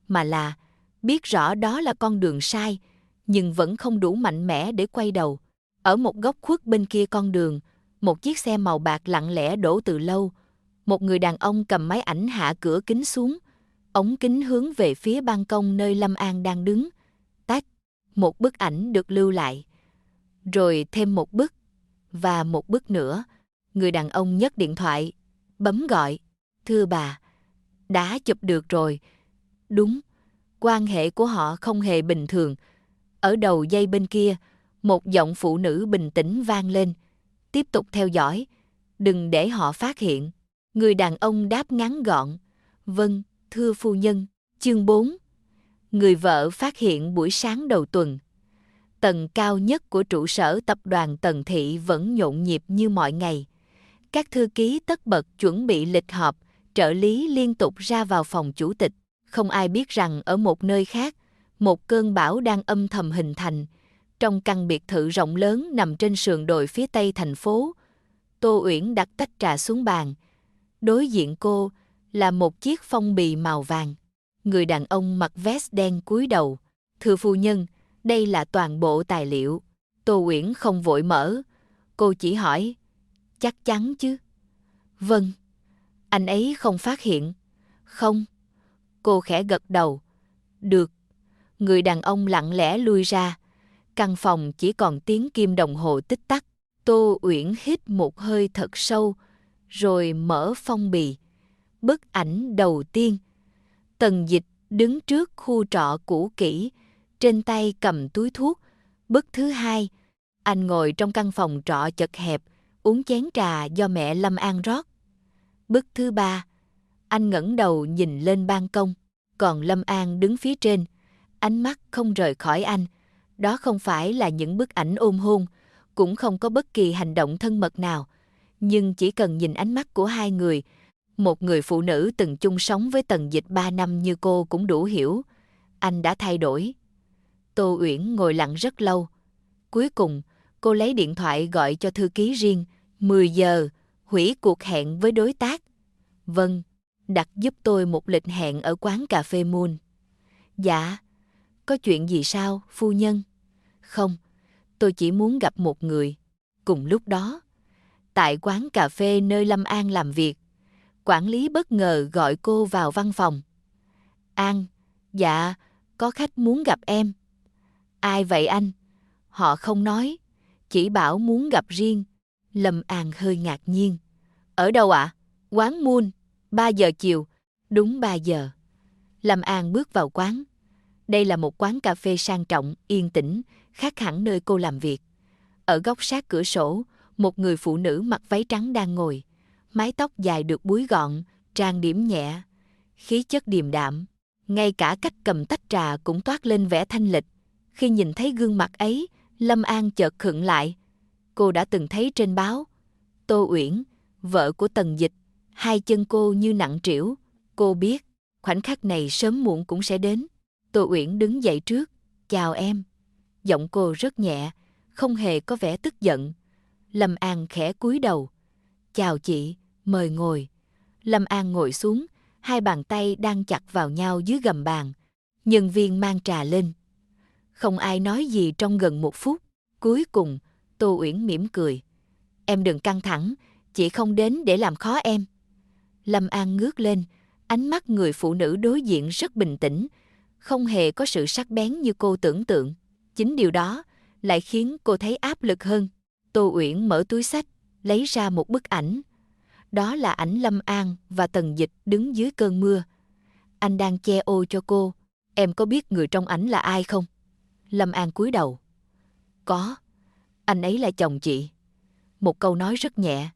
mà là biết rõ đó là con đường sai, nhưng vẫn không đủ mạnh mẽ để quay đầu. Ở một góc khuất bên kia con đường, một chiếc xe màu bạc lặng lẽ đổ từ lâu. Một người đàn ông cầm máy ảnh hạ cửa kính xuống, ống kính hướng về phía ban công nơi Lâm An đang đứng. Tách, một bức ảnh được lưu lại. Rồi thêm một bức, và một bức nữa. Người đàn ông nhấc điện thoại, bấm gọi. Thưa bà, đã chụp được rồi. Đúng, quan hệ của họ không hề bình thường. Ở đầu dây bên kia, một giọng phụ nữ bình tĩnh vang lên. Tiếp tục theo dõi, đừng để họ phát hiện. Người đàn ông đáp ngắn gọn. Vâng, thưa phu nhân. Chương 4. Người vợ phát hiện buổi sáng đầu tuần. Tầng cao nhất của trụ sở tập đoàn Tần Thị vẫn nhộn nhịp như mọi ngày. Các thư ký tất bật chuẩn bị lịch họp, trợ lý liên tục ra vào phòng chủ tịch. Không ai biết rằng ở một nơi khác, một cơn bão đang âm thầm hình thành. Trong căn biệt thự rộng lớn nằm trên sườn đồi phía tây thành phố, Tô Uyển đặt tách trà xuống bàn. Đối diện cô là một chiếc phong bì màu vàng. Người đàn ông mặc vest đen cúi đầu. Thưa phu nhân, đây là toàn bộ tài liệu. Tô Uyển không vội mở. Cô chỉ hỏi, chắc chắn chứ? Vâng. Anh ấy không phát hiện? Không. Cô khẽ gật đầu. Được. Người đàn ông lặng lẽ lui ra. Căn phòng chỉ còn tiếng kim đồng hồ tích tắc. Tô Uyển hít một hơi thật sâu, rồi mở phong bì. Bức ảnh đầu tiên. Tần Dịch đứng trước khu trọ cũ kỹ, trên tay cầm túi thuốc. Bức thứ hai, anh ngồi trong căn phòng trọ chật hẹp, uống chén trà do mẹ Lâm An rót. Bức thứ ba, Anh ngẩng đầu nhìn lên ban công, còn Lâm An đứng phía trên, ánh mắt không rời khỏi anh. Đó không phải là những bức ảnh ôm hôn, cũng không có bất kỳ hành động thân mật nào. Nhưng chỉ cần nhìn ánh mắt của hai người, một người phụ nữ từng chung sống với Tần Dịch 3 năm như cô cũng đủ hiểu. Anh đã thay đổi. Tô Uyển ngồi lặng rất lâu. Cuối cùng, cô lấy điện thoại gọi cho thư ký riêng. 10 giờ, hủy cuộc hẹn với đối tác. Vâng, đặt giúp tôi một lịch hẹn ở quán cà phê Moon. Dạ, có chuyện gì sao, phu nhân? Không, tôi chỉ muốn gặp một người. Cùng lúc đó, tại quán cà phê nơi Lâm An làm việc, quản lý bất ngờ gọi cô vào văn phòng. An, dạ, có khách muốn gặp em. Ai vậy anh? Họ không nói, chỉ bảo muốn gặp riêng. Lâm An hơi ngạc nhiên. Ở đâu ạ? Quán Moon, 3 giờ chiều. Đúng 3 giờ. Lâm An bước vào quán. Đây là một quán cà phê sang trọng, yên tĩnh, khác hẳn nơi cô làm việc. Ở góc sát cửa sổ, một người phụ nữ mặc váy trắng đang ngồi. Mái tóc dài được búi gọn, trang điểm nhẹ, khí chất điềm đạm. Ngay cả cách cầm tách trà cũng toát lên vẻ thanh lịch. Khi nhìn thấy gương mặt ấy, Lâm An chợt khựng lại. Cô đã từng thấy trên báo. Tô Uyển, vợ của Tần Dịch, hai chân cô như nặng trĩu. Cô biết, khoảnh khắc này sớm muộn cũng sẽ đến. Tô Uyển đứng dậy trước. Chào em. Giọng cô rất nhẹ, không hề có vẻ tức giận. Lâm An khẽ cúi đầu. Chào chị, mời ngồi. Lâm An ngồi xuống, hai bàn tay đang chặt vào nhau dưới gầm bàn. Nhân viên mang trà lên. Không ai nói gì trong gần 1 phút. Cuối cùng, Tô Uyển mỉm cười. Em đừng căng thẳng, chị không đến để làm khó em. Lâm An ngước lên, ánh mắt người phụ nữ đối diện rất bình tĩnh, không hề có sự sắc bén như cô tưởng tượng. Chính điều đó lại khiến cô thấy áp lực hơn. Tô Uyển mở túi xách, lấy ra một bức ảnh. Đó là ảnh Lâm An và Tần Dịch đứng dưới cơn mưa. Anh đang che ô cho cô. Em có biết người trong ảnh là ai không? Lâm An cúi đầu. Có, anh ấy là chồng chị. Một câu nói rất nhẹ,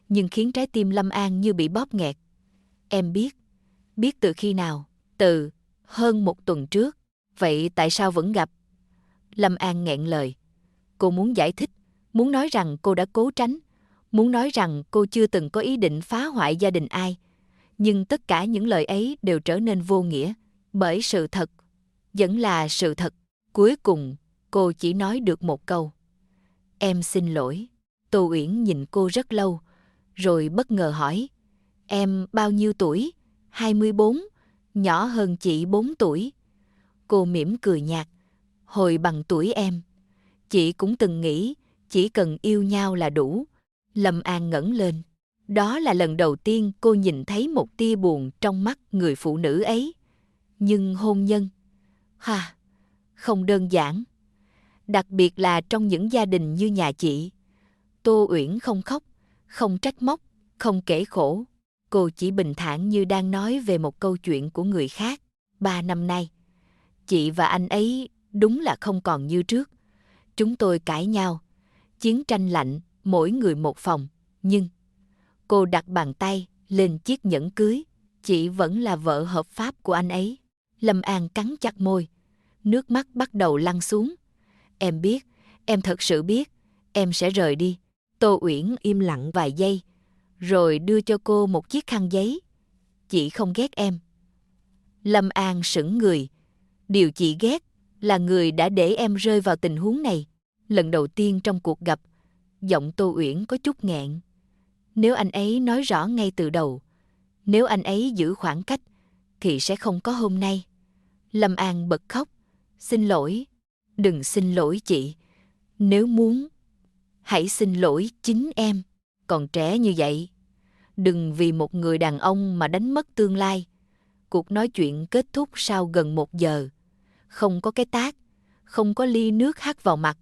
nhưng khiến trái tim Lâm An như bị bóp nghẹt. Em biết. Biết từ khi nào? Từ hơn 1 tuần trước. Vậy tại sao vẫn gặp? Lâm An nghẹn lời. Cô muốn giải thích, muốn nói rằng cô đã cố tránh, muốn nói rằng cô chưa từng có ý định phá hoại gia đình ai. Nhưng tất cả những lời ấy đều trở nên vô nghĩa, bởi sự thật vẫn là sự thật. Cuối cùng, cô chỉ nói được một câu. Em xin lỗi. Tô Uyển nhìn cô rất lâu, rồi bất ngờ hỏi. Em bao nhiêu tuổi? 24, nhỏ hơn chị 4 tuổi. Cô mỉm cười nhạt. Hồi bằng tuổi em, chị cũng từng nghĩ chỉ cần yêu nhau là đủ. Lâm An ngẩng lên. Đó là lần đầu tiên cô nhìn thấy một tia buồn trong mắt người phụ nữ ấy. Nhưng hôn nhân, không đơn giản. Đặc biệt là trong những gia đình như nhà chị. Tô Uyển không khóc, không trách móc, không kể khổ. Cô chỉ bình thản như đang nói về một câu chuyện của người khác. 3 năm nay, chị và anh ấy đúng là không còn như trước. Chúng tôi cãi nhau, chiến tranh lạnh, mỗi người một phòng. Nhưng cô đặt bàn tay lên chiếc nhẫn cưới. Chị vẫn là vợ hợp pháp của anh ấy. Lâm An cắn chặt môi. Nước mắt bắt đầu lăn xuống. Em biết, em thật sự biết, em sẽ rời đi. Tô Uyển im lặng vài giây, rồi đưa cho cô một chiếc khăn giấy. Chị không ghét em. Lâm An sững người. Điều chị ghét là người đã để em rơi vào tình huống này. Lần đầu tiên trong cuộc gặp, giọng Tô Uyển có chút nghẹn. Nếu anh ấy nói rõ ngay từ đầu, nếu anh ấy giữ khoảng cách, thì sẽ không có hôm nay. Lâm An bật khóc. Xin lỗi. Đừng xin lỗi chị. Nếu muốn, hãy xin lỗi chính em. Còn trẻ như vậy, đừng vì một người đàn ông mà đánh mất tương lai. Cuộc nói chuyện kết thúc sau gần 1 giờ. Không có cái tát, không có ly nước hắt vào mặt,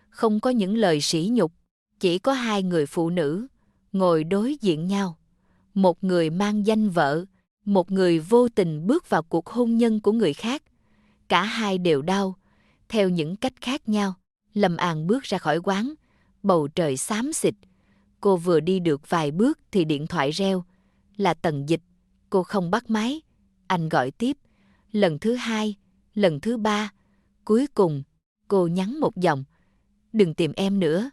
không có những lời sỉ nhục. Chỉ có hai người phụ nữ ngồi đối diện nhau. Một người mang danh vợ, một người vô tình bước vào cuộc hôn nhân của người khác. Cả hai đều đau, theo những cách khác nhau. Lâm An bước ra khỏi quán, bầu trời xám xịt. Cô vừa đi được vài bước thì điện thoại reo. Là Tần Dịch. Cô không bắt máy. Anh gọi tiếp. Lần thứ 2, lần thứ 3. Cuối cùng, cô nhắn một dòng. Đừng tìm em nữa.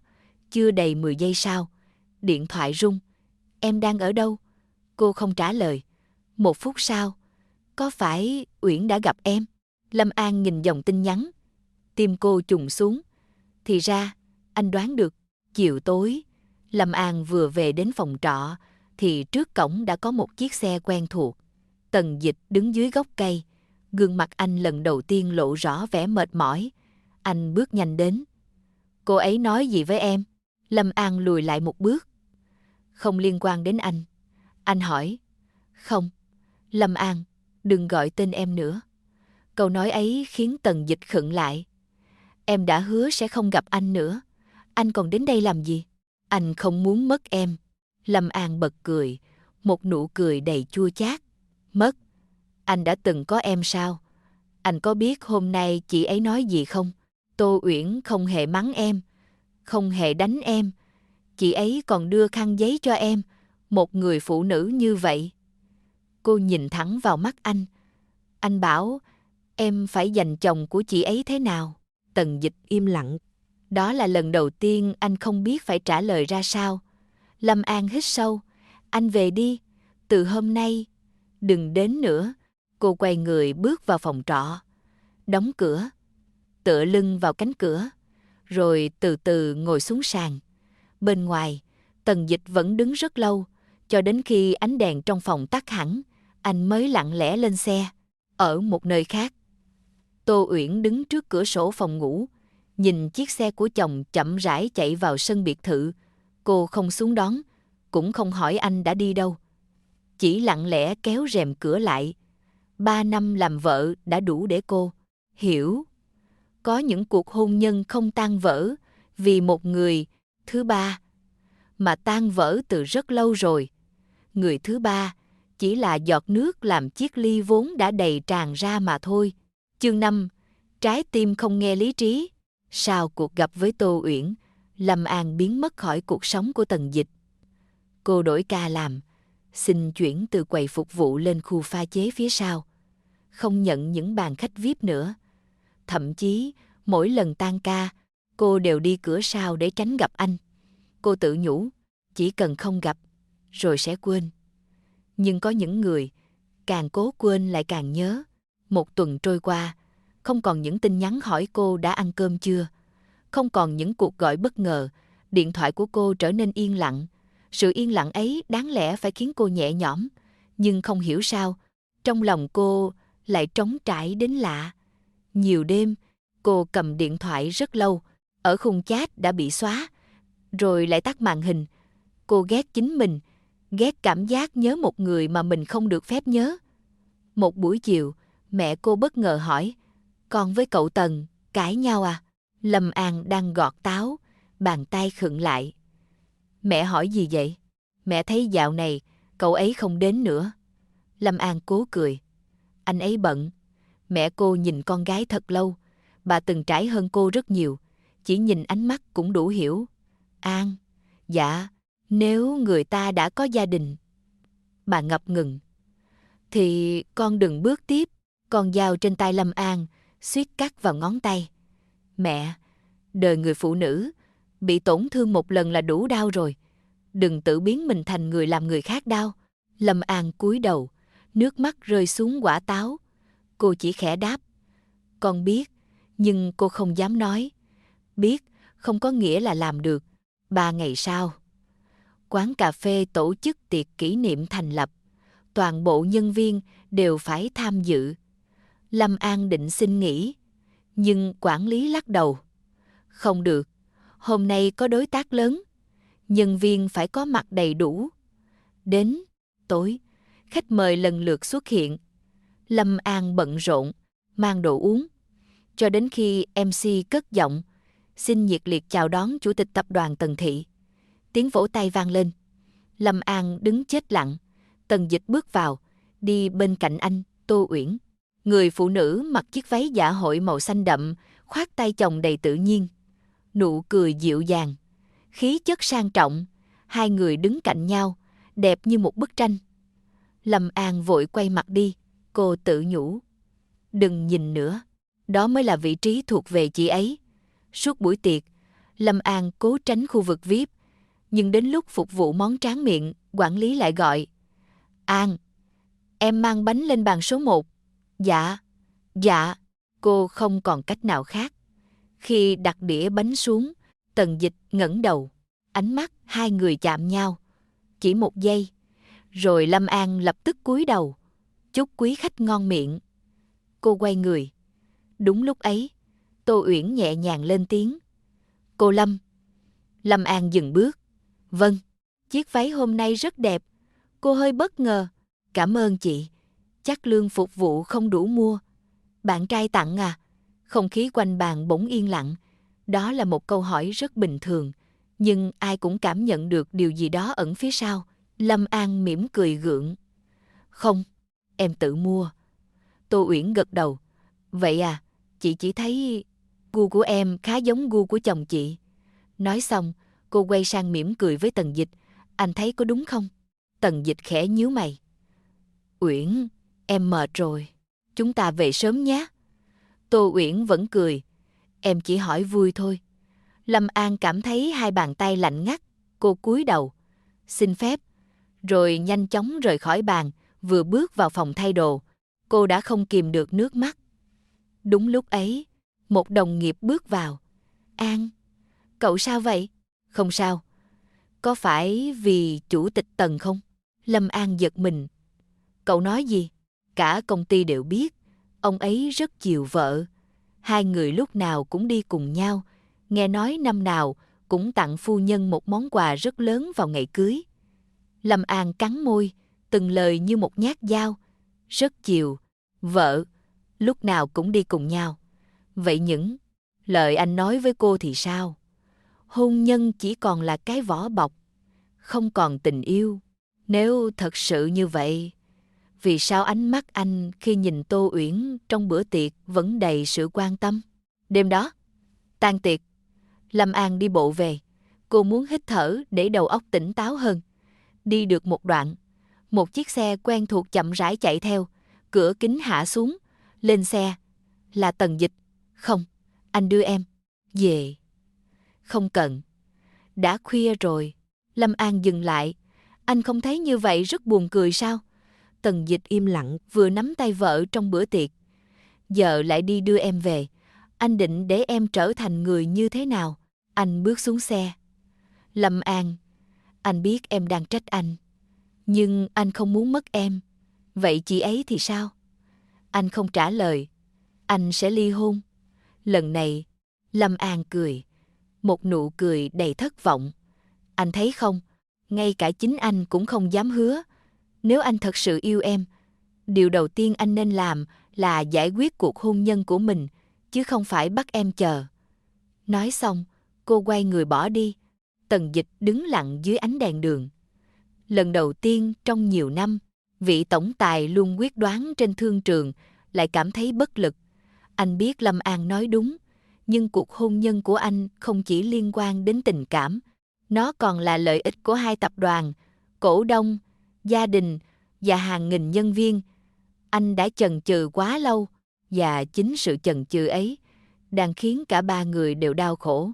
Chưa đầy 10 giây sau, điện thoại rung. Em đang ở đâu? Cô không trả lời. 1 phút sau, có phải Uyển đã gặp em? Lâm An nhìn dòng tin nhắn. Tim cô trùng xuống. Thì ra, anh đoán được. Chiều tối, Lâm An vừa về đến phòng trọ, thì trước cổng đã có một chiếc xe quen thuộc. Tần Dịch đứng dưới gốc cây. Gương mặt anh lần đầu tiên lộ rõ vẻ mệt mỏi. Anh bước nhanh đến. Cô ấy nói gì với em? Lâm An lùi lại một bước. Không liên quan đến anh. Anh hỏi. Không. Lâm An, đừng gọi tên em nữa. Câu nói ấy khiến Tần Dịch khựng lại. Em đã hứa sẽ không gặp anh nữa. Anh còn đến đây làm gì? Anh không muốn mất em. Lâm An bật cười, một nụ cười đầy chua chát. Mất? Anh đã từng có em sao? Anh có biết hôm nay chị ấy nói gì không? Tô Uyển không hề mắng em, không hề đánh em. Chị ấy còn đưa khăn giấy cho em, một người phụ nữ như vậy. Cô nhìn thẳng vào mắt anh. Anh bảo, em phải giành chồng của chị ấy thế nào? Tần Dịch im lặng. Đó là lần đầu tiên anh không biết phải trả lời ra sao. Lâm An hít sâu. Anh về đi. Từ hôm nay, đừng đến nữa. Cô quay người bước vào phòng trọ. Đóng cửa. Tựa lưng vào cánh cửa. Rồi từ từ ngồi xuống sàn. Bên ngoài, Tần Dịch vẫn đứng rất lâu. Cho đến khi ánh đèn trong phòng tắt hẳn, anh mới lặng lẽ lên xe. Ở một nơi khác, Tô Uyển đứng trước cửa sổ phòng ngủ, nhìn chiếc xe của chồng chậm rãi chạy vào sân biệt thự. Cô không xuống đón, cũng không hỏi anh đã đi đâu. Chỉ lặng lẽ kéo rèm cửa lại. 3 năm làm vợ đã đủ để cô hiểu. Có những cuộc hôn nhân không tan vỡ vì một người thứ ba, mà tan vỡ từ rất lâu rồi. Người thứ ba chỉ là giọt nước làm chiếc ly vốn đã đầy tràn ra mà thôi. Chương 5. Trái tim không nghe lý trí. Sau cuộc gặp với Tô Uyển, Lâm An biến mất khỏi cuộc sống của Tần Dịch. Cô đổi ca làm, xin chuyển từ quầy phục vụ lên khu pha chế phía sau. Không nhận những bàn khách VIP nữa. Thậm chí, mỗi lần tan ca, cô đều đi cửa sau để tránh gặp anh. Cô tự nhủ, chỉ cần không gặp, rồi sẽ quên. Nhưng có những người, càng cố quên lại càng nhớ. 1 tuần trôi qua, không còn những tin nhắn hỏi cô đã ăn cơm chưa. Không còn những cuộc gọi bất ngờ, điện thoại của cô trở nên yên lặng. Sự yên lặng ấy đáng lẽ phải khiến cô nhẹ nhõm, nhưng không hiểu sao, trong lòng cô lại trống trải đến lạ. Nhiều đêm, cô cầm điện thoại rất lâu, ở khung chat đã bị xóa, rồi lại tắt màn hình. Cô ghét chính mình, ghét cảm giác nhớ một người mà mình không được phép nhớ. Một buổi chiều, mẹ cô bất ngờ hỏi, con với cậu Tần cãi nhau à? Lâm An đang gọt táo, bàn tay khựng lại. Mẹ hỏi gì vậy? Mẹ thấy dạo này cậu ấy không đến nữa. Lâm An cố cười. Anh ấy bận. Mẹ cô nhìn con gái thật lâu. Bà từng trải hơn cô rất nhiều. Chỉ nhìn ánh mắt cũng đủ hiểu. An, dạ, nếu người ta đã có gia đình. Bà ngập ngừng. Thì con đừng bước tiếp. Con dao trên tay Lâm An suýt cắt vào ngón tay. Mẹ, đời người phụ nữ, bị tổn thương một lần là đủ đau rồi. Đừng tự biến mình thành người làm người khác đau. Lâm An cúi đầu, nước mắt rơi xuống quả táo. Cô chỉ khẽ đáp. Con biết, nhưng cô không dám nói. Biết không có nghĩa là làm được. 3 ngày sau, quán cà phê tổ chức tiệc kỷ niệm thành lập. Toàn bộ nhân viên đều phải tham dự. Lâm An định xin nghỉ, nhưng quản lý lắc đầu. Không được, hôm nay có đối tác lớn. Nhân viên phải có mặt đầy đủ. Đến tối, khách mời lần lượt xuất hiện. Lâm An bận rộn, mang đồ uống. Cho đến khi MC cất giọng, xin nhiệt liệt chào đón Chủ tịch Tập đoàn Tần Thị. Tiếng vỗ tay vang lên. Lâm An đứng chết lặng. Tần Dịch bước vào, đi bên cạnh anh, Tô Uyển. Người phụ nữ mặc chiếc váy dạ hội màu xanh đậm, khoác tay chồng đầy tự nhiên. Nụ cười dịu dàng, khí chất sang trọng. Hai người đứng cạnh nhau, đẹp như một bức tranh. Lâm An vội quay mặt đi, cô tự nhủ. Đừng nhìn nữa, đó mới là vị trí thuộc về chị ấy. Suốt buổi tiệc, Lâm An cố tránh khu vực VIP, nhưng đến lúc phục vụ món tráng miệng, quản lý lại gọi. An, em mang bánh lên bàn số 1. Dạ, dạ, cô không còn cách nào khác. Khi đặt đĩa bánh xuống, Tần Dịch ngẩng đầu, ánh mắt hai người chạm nhau. Chỉ một giây, rồi Lâm An lập tức cúi đầu. Chúc quý khách ngon miệng. Cô quay người. Đúng lúc ấy, Tô Uyển nhẹ nhàng lên tiếng. Cô Lâm. Lâm An dừng bước. Vâng, chiếc váy hôm nay rất đẹp. Cô hơi bất ngờ. Cảm ơn chị. Chắc lương phục vụ không đủ mua. Bạn trai tặng à? Không khí quanh bàn bỗng yên lặng. Đó là một câu hỏi rất bình thường, nhưng ai cũng cảm nhận được điều gì đó ẩn phía sau. Lâm An mỉm cười gượng. Không, em tự mua. Tô Uyển gật đầu. Vậy à, chị chỉ thấy gu của em khá giống gu của chồng chị. Nói xong, cô quay sang mỉm cười với Tần Dịch. Anh thấy có đúng không? Tần Dịch khẽ nhíu mày. Uyển, em mệt rồi. Chúng ta về sớm nhé. Tô Uyển vẫn cười. Em chỉ hỏi vui thôi. Lâm An cảm thấy hai bàn tay lạnh ngắt. Cô cúi đầu. Xin phép. Rồi nhanh chóng rời khỏi bàn. Vừa bước vào phòng thay đồ, cô đã không kìm được nước mắt. Đúng lúc ấy, một đồng nghiệp bước vào. An, cậu sao vậy? Không sao. Có phải vì chủ tịch Tần không? Lâm An giật mình. Cậu nói gì? Cả công ty đều biết, ông ấy rất chiều vợ. Hai người lúc nào cũng đi cùng nhau. Nghe nói năm nào cũng tặng phu nhân một món quà rất lớn vào ngày cưới. Lâm An cắn môi, từng lời như một nhát dao. Rất chiều, vợ, lúc nào cũng đi cùng nhau. Vậy những lời anh nói với cô thì sao? Hôn nhân chỉ còn là cái vỏ bọc, không còn tình yêu. Nếu thật sự như vậy, vì sao ánh mắt anh khi nhìn Tô Uyển trong bữa tiệc vẫn đầy sự quan tâm? Đêm đó, tan tiệc, Lâm An đi bộ về. Cô muốn hít thở để đầu óc tỉnh táo hơn. Đi được một đoạn, một chiếc xe quen thuộc chậm rãi chạy theo. Cửa kính hạ xuống. Lên xe. Là Tần Dịch. Không, anh đưa em về. Không cần. Đã khuya rồi. Lâm An dừng lại. Anh không thấy như vậy rất buồn cười sao? Tần Dịch im lặng, vừa nắm tay vợ trong bữa tiệc. Giờ lại đi đưa em về. Anh định để em trở thành người như thế nào? Anh bước xuống xe. Lâm An, anh biết em đang trách anh. Nhưng anh không muốn mất em. Vậy chị ấy thì sao? Anh không trả lời. Anh sẽ ly hôn. Lần này, Lâm An cười. Một nụ cười đầy thất vọng. Anh thấy không, ngay cả chính anh cũng không dám hứa. Nếu anh thật sự yêu em, điều đầu tiên anh nên làm là giải quyết cuộc hôn nhân của mình, chứ không phải bắt em chờ. Nói xong, cô quay người bỏ đi. Tần Dịch đứng lặng dưới ánh đèn đường. Lần đầu tiên trong nhiều năm, vị tổng tài luôn quyết đoán trên thương trường lại cảm thấy bất lực. Anh biết Lâm An nói đúng, nhưng cuộc hôn nhân của anh không chỉ liên quan đến tình cảm, nó còn là lợi ích của hai tập đoàn, cổ đông, gia đình và hàng nghìn nhân viên. Anh đã chần chừ quá lâu, và chính sự chần chừ ấy đang khiến cả ba người đều đau khổ.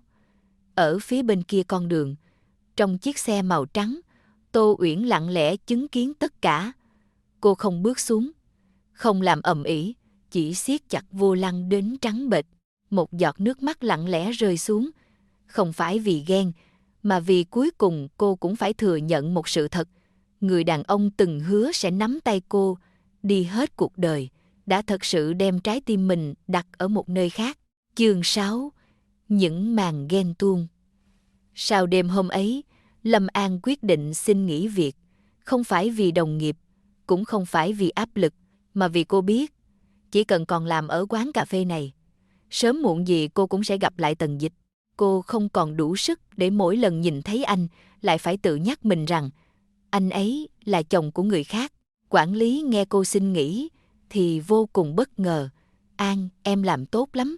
Ở phía bên kia con đường, trong chiếc xe màu trắng, Tô Uyển lặng lẽ chứng kiến tất cả. Cô không bước xuống, không làm ầm ĩ, chỉ siết chặt vô lăng đến trắng bệch. Một giọt nước mắt lặng lẽ rơi xuống, không phải vì ghen, mà vì cuối cùng cô cũng phải thừa nhận một sự thật. Người đàn ông từng hứa sẽ nắm tay cô đi hết cuộc đời, đã thật sự đem trái tim mình đặt ở một nơi khác. Chương 6. Những màn ghen tuông. Sau đêm hôm ấy, Lâm An quyết định xin nghỉ việc, không phải vì đồng nghiệp, cũng không phải vì áp lực, mà vì cô biết, chỉ cần còn làm ở quán cà phê này, sớm muộn gì cô cũng sẽ gặp lại Tần Dịch. Cô không còn đủ sức để mỗi lần nhìn thấy anh lại phải tự nhắc mình rằng anh ấy là chồng của người khác. Quản lý nghe cô xin nghỉ thì vô cùng bất ngờ. An, em làm tốt lắm.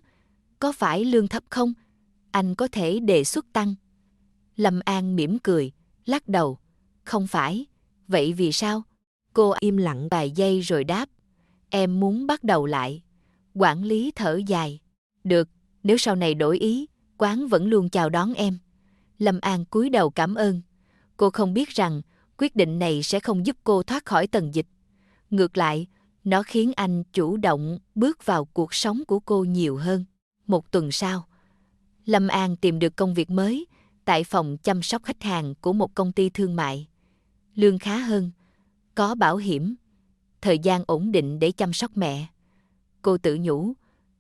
Có phải lương thấp không? Anh có thể đề xuất tăng. Lâm An mỉm cười, lắc đầu. Không phải. Vậy vì sao? Cô im lặng vài giây rồi đáp, em muốn bắt đầu lại. Quản lý thở dài. Được, nếu sau này đổi ý, quán vẫn luôn chào đón em. Lâm An cúi đầu cảm ơn. Cô không biết rằng quyết định này sẽ không giúp cô thoát khỏi Tần Dịch. Ngược lại, nó khiến anh chủ động bước vào cuộc sống của cô nhiều hơn. Một tuần sau, Lâm An tìm được công việc mới tại phòng chăm sóc khách hàng của một công ty thương mại. Lương khá hơn, có bảo hiểm, thời gian ổn định để chăm sóc mẹ. Cô tự nhủ,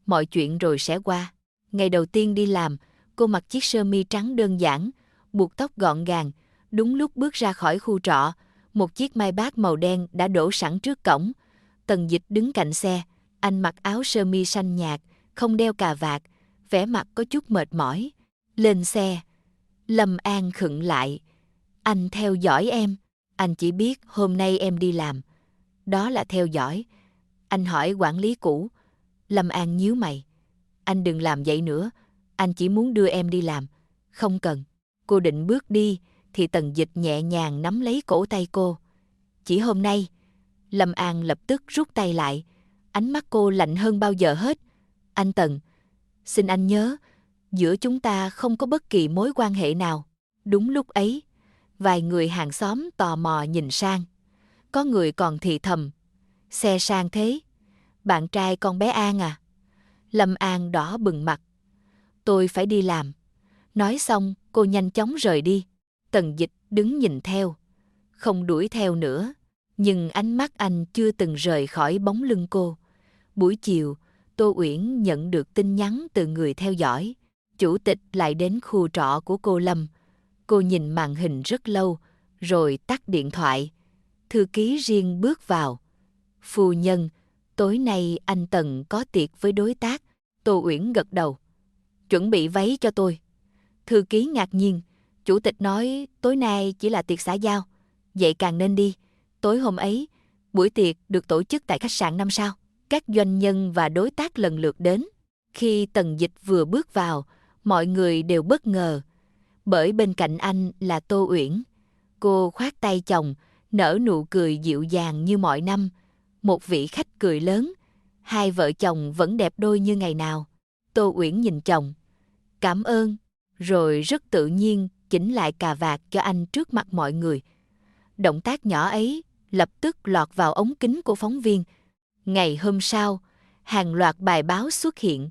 mọi chuyện rồi sẽ qua. Ngày đầu tiên đi làm, cô mặc chiếc sơ mi trắng đơn giản, buộc tóc gọn gàng. Đúng lúc bước ra khỏi khu trọ, một chiếc Maybach màu đen đã đổ sẵn trước cổng. Tần Dịch đứng cạnh xe, anh mặc áo sơ mi xanh nhạt, không đeo cà vạt, vẻ mặt có chút mệt mỏi. Lên xe, Lâm An khựng lại. Anh theo dõi em, anh chỉ biết hôm nay em đi làm. Đó là theo dõi. Anh hỏi quản lý cũ. Lâm An nhíu mày. Anh đừng làm vậy nữa, anh chỉ muốn đưa em đi làm. Không cần. Cô định bước đi, thì Tần Dịch nhẹ nhàng nắm lấy cổ tay cô. Chỉ hôm nay. Lâm An lập tức rút tay lại. Ánh mắt cô lạnh hơn bao giờ hết. Anh Tần, xin anh nhớ, giữa chúng ta không có bất kỳ mối quan hệ nào. Đúng lúc ấy, vài người hàng xóm tò mò nhìn sang. Có người còn thì thầm. Xe sang thế? Bạn trai con bé An à? Lâm An đỏ bừng mặt. Tôi phải đi làm. Nói xong, cô nhanh chóng rời đi. Tần Dịch đứng nhìn theo. Không đuổi theo nữa. Nhưng ánh mắt anh chưa từng rời khỏi bóng lưng cô. Buổi chiều, Tô Uyển nhận được tin nhắn từ người theo dõi. Chủ tịch lại đến khu trọ của cô Lâm. Cô nhìn màn hình rất lâu, rồi tắt điện thoại. Thư ký riêng bước vào. Phu nhân, tối nay anh Tần có tiệc với đối tác. Tô Uyển gật đầu. Chuẩn bị váy cho tôi. Thư ký ngạc nhiên. Chủ tịch nói tối nay chỉ là tiệc xã giao. Vậy càng nên đi. Tối hôm ấy, buổi tiệc được tổ chức tại khách sạn 5 sao. Các doanh nhân và đối tác lần lượt đến. Khi Tần Dịch vừa bước vào, mọi người đều bất ngờ. Bởi bên cạnh anh là Tô Uyển. Cô khoát tay chồng, nở nụ cười dịu dàng như mọi năm. Một vị khách cười lớn. Hai vợ chồng vẫn đẹp đôi như ngày nào. Tô Uyển nhìn chồng. Cảm ơn. Rồi rất tự nhiên chỉnh lại cà vạt cho anh trước mặt mọi người. Động tác nhỏ ấy lập tức lọt vào ống kính của phóng viên. Ngày hôm sau, hàng loạt bài báo xuất hiện.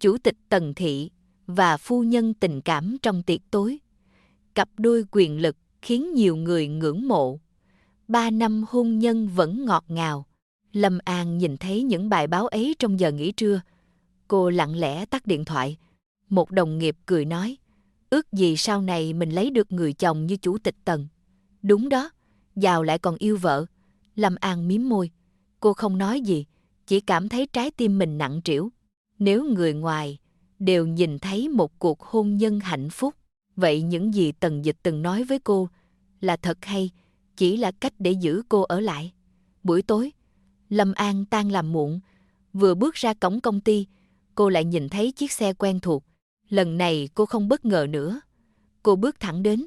Chủ tịch Tần Thị và phu nhân tình cảm trong tiệc tối. Cặp đôi quyền lực khiến nhiều người ngưỡng mộ. 3 năm hôn nhân vẫn ngọt ngào. Lâm An nhìn thấy những bài báo ấy trong giờ nghỉ trưa. Cô lặng lẽ tắt điện thoại. Một đồng nghiệp cười nói, ước gì sau này mình lấy được người chồng như chủ tịch Tần. Đúng đó, giàu lại còn yêu vợ. Lâm An mím môi. Cô không nói gì, chỉ cảm thấy trái tim mình nặng trĩu. Nếu người ngoài đều nhìn thấy một cuộc hôn nhân hạnh phúc, vậy những gì Tần Dịch từng nói với cô là thật hay chỉ là cách để giữ cô ở lại? Buổi tối, Lâm An tan làm muộn. Vừa bước ra cổng công ty, cô lại nhìn thấy chiếc xe quen thuộc. Lần này cô không bất ngờ nữa. Cô bước thẳng đến.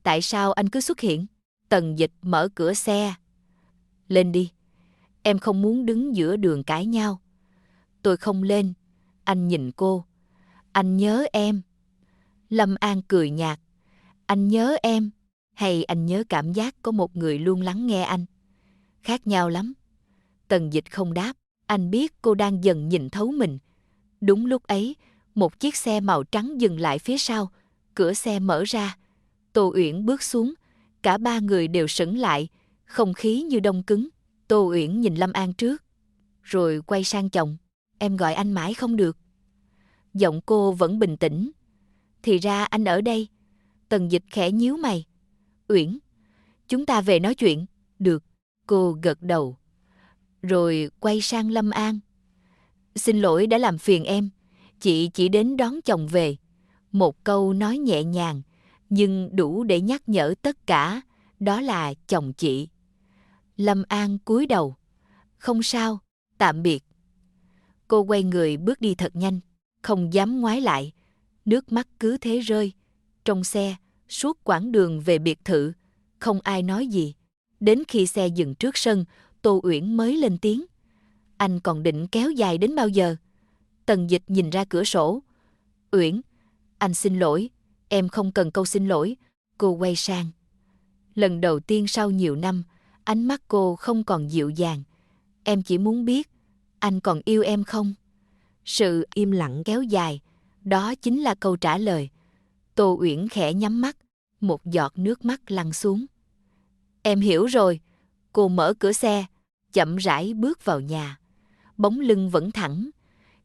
Tại sao anh cứ xuất hiện? Tần Dịch mở cửa xe. Lên đi. Em không muốn đứng giữa đường cãi nhau. Tôi không lên. Anh nhìn cô. Anh nhớ em. Lâm An cười nhạt. Anh nhớ em, hay anh nhớ cảm giác có một người luôn lắng nghe anh? Khác nhau lắm. Tần Dịch không đáp. Anh biết cô đang dần nhìn thấu mình. Đúng lúc ấy, một chiếc xe màu trắng dừng lại phía sau. Cửa xe mở ra. Tô Uyển bước xuống. Cả ba người đều sững lại. Không khí như đông cứng. Tô Uyển nhìn Lâm An trước, rồi quay sang chồng. Em gọi anh mãi không được. Giọng cô vẫn bình tĩnh. Thì ra anh ở đây. Tần Dịch khẽ nhíu mày. Uyển, chúng ta về nói chuyện. Được. Cô gật đầu. Rồi quay sang Lâm An. Xin lỗi đã làm phiền em. Chị chỉ đến đón chồng về. Một câu nói nhẹ nhàng, nhưng đủ để nhắc nhở tất cả. Đó là chồng chị. Lâm An cúi đầu. Không sao, tạm biệt. Cô quay người bước đi thật nhanh, không dám ngoái lại. Nước mắt cứ thế rơi. Trong xe, suốt quãng đường về biệt thự, không ai nói gì. Đến khi xe dừng trước sân, Tô Uyển mới lên tiếng. Anh còn định kéo dài đến bao giờ? Tần Dịch nhìn ra cửa sổ. Uyển, anh xin lỗi, em không cần câu xin lỗi. Cô quay sang. Lần đầu tiên sau nhiều năm, ánh mắt cô không còn dịu dàng. Em chỉ muốn biết, anh còn yêu em không? Sự im lặng kéo dài, đó chính là câu trả lời. Tô Uyển khẽ nhắm mắt, một giọt nước mắt lăn xuống. Em hiểu rồi. Cô mở cửa xe, chậm rãi bước vào nhà. Bóng lưng vẫn thẳng,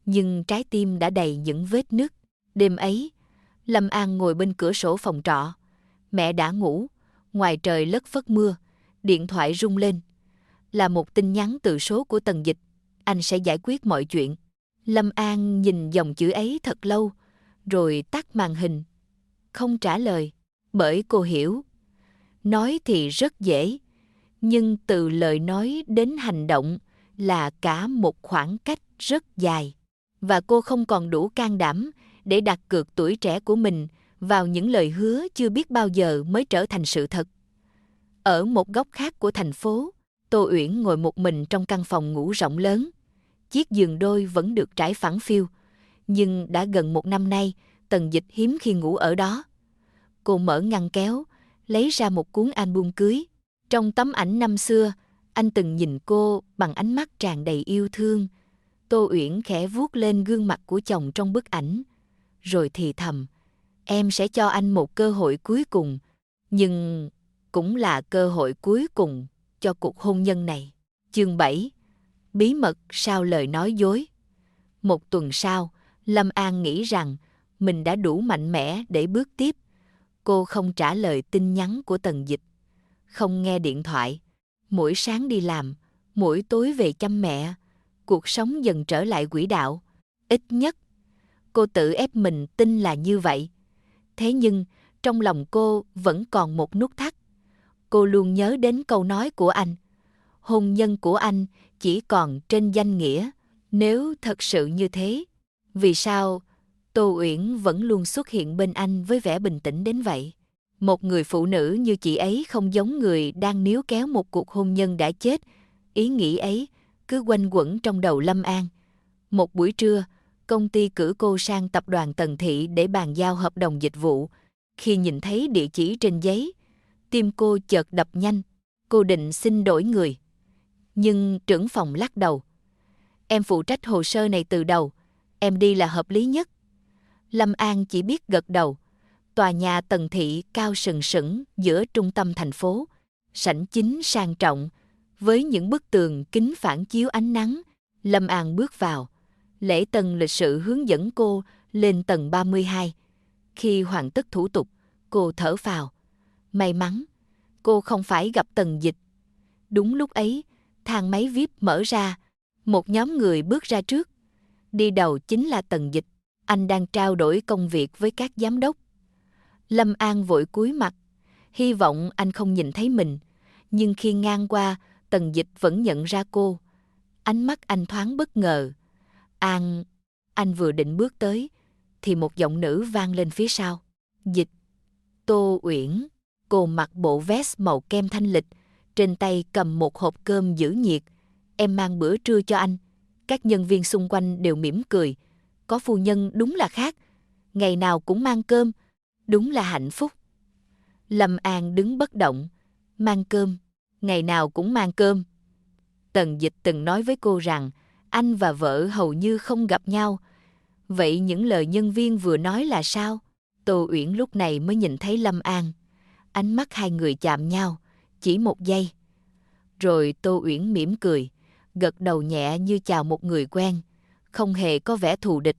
nhưng trái tim đã đầy những vết nứt. Đêm ấy, Lâm An ngồi bên cửa sổ phòng trọ. Mẹ đã ngủ, ngoài trời lất phất mưa, điện thoại rung lên. Là một tin nhắn từ số của Tần Dịch. Anh sẽ giải quyết mọi chuyện. Lâm An nhìn dòng chữ ấy thật lâu, rồi tắt màn hình. Không trả lời, bởi cô hiểu. Nói thì rất dễ, nhưng từ lời nói đến hành động là cả một khoảng cách rất dài. Và cô không còn đủ can đảm để đặt cược tuổi trẻ của mình vào những lời hứa chưa biết bao giờ mới trở thành sự thật. Ở một góc khác của thành phố, Tô Uyển ngồi một mình trong căn phòng ngủ rộng lớn. Chiếc giường đôi vẫn được trải phẳng phiu, nhưng đã gần 1 năm nay, Tần Dịch hiếm khi ngủ ở đó. Cô mở ngăn kéo, lấy ra một cuốn album cưới. Trong tấm ảnh năm xưa, anh từng nhìn cô bằng ánh mắt tràn đầy yêu thương. Tô Uyển khẽ vuốt lên gương mặt của chồng trong bức ảnh, rồi thì thầm, em sẽ cho anh một cơ hội cuối cùng, nhưng cũng là cơ hội cuối cùng cho cuộc hôn nhân này. Chương 7. Bí mật sau lời nói dối. 1 tuần sau, Lâm An nghĩ rằng mình đã đủ mạnh mẽ để bước tiếp. Cô không trả lời tin nhắn của Tần Dịch, không nghe điện thoại. Mỗi sáng đi làm, mỗi tối về chăm mẹ, cuộc sống dần trở lại quỹ đạo. Ít nhất, cô tự ép mình tin là như vậy. Thế nhưng, trong lòng cô vẫn còn một nút thắt. Cô luôn nhớ đến câu nói của anh. Hôn nhân của anh chỉ còn trên danh nghĩa. Nếu thật sự như thế, vì sao Tô Uyển vẫn luôn xuất hiện bên anh với vẻ bình tĩnh đến vậy? Một người phụ nữ như chị ấy không giống người đang níu kéo một cuộc hôn nhân đã chết. Ý nghĩ ấy cứ quanh quẩn trong đầu Lâm An. Một buổi trưa, công ty cử cô sang tập đoàn Tần Thị để bàn giao hợp đồng dịch vụ. Khi nhìn thấy địa chỉ trên giấy, tim cô chợt đập nhanh. Cô định xin đổi người. Nhưng trưởng phòng lắc đầu. Em phụ trách hồ sơ này từ đầu, em đi là hợp lý nhất. Lâm An chỉ biết gật đầu. Tòa nhà Tần Thị cao sừng sững giữa trung tâm thành phố, sảnh chính sang trọng, với những bức tường kính phản chiếu ánh nắng. Lâm An bước vào. Lễ tân lịch sự hướng dẫn cô lên tầng 32. Khi hoàn tất thủ tục, cô thở phào. May mắn, cô không phải gặp Tần Dịch. Đúng lúc ấy, thang máy VIP mở ra, một nhóm người bước ra trước. Đi đầu chính là Tần Dịch. Anh đang trao đổi công việc với các giám đốc. Lâm An vội cúi mặt, hy vọng anh không nhìn thấy mình. Nhưng khi ngang qua, Tần Dịch vẫn nhận ra cô. Ánh mắt anh thoáng bất ngờ. Anh vừa định bước tới, thì một giọng nữ vang lên phía sau. Dịch. Tô Uyển. Cô mặc bộ vest màu kem thanh lịch, trên tay cầm một hộp cơm giữ nhiệt. Em mang bữa trưa cho anh. Các nhân viên xung quanh đều mỉm cười. Có phu nhân đúng là khác. Ngày nào cũng mang cơm. Đúng là hạnh phúc. Lâm An đứng bất động. Mang cơm. Ngày nào cũng mang cơm. Tần Dịch từng nói với cô rằng anh và vợ hầu như không gặp nhau. Vậy những lời nhân viên vừa nói là sao? Tô Uyển lúc này mới nhìn thấy Lâm An. Ánh mắt hai người chạm nhau, chỉ một giây. Rồi Tô Uyển mỉm cười, gật đầu nhẹ như chào một người quen, không hề có vẻ thù địch.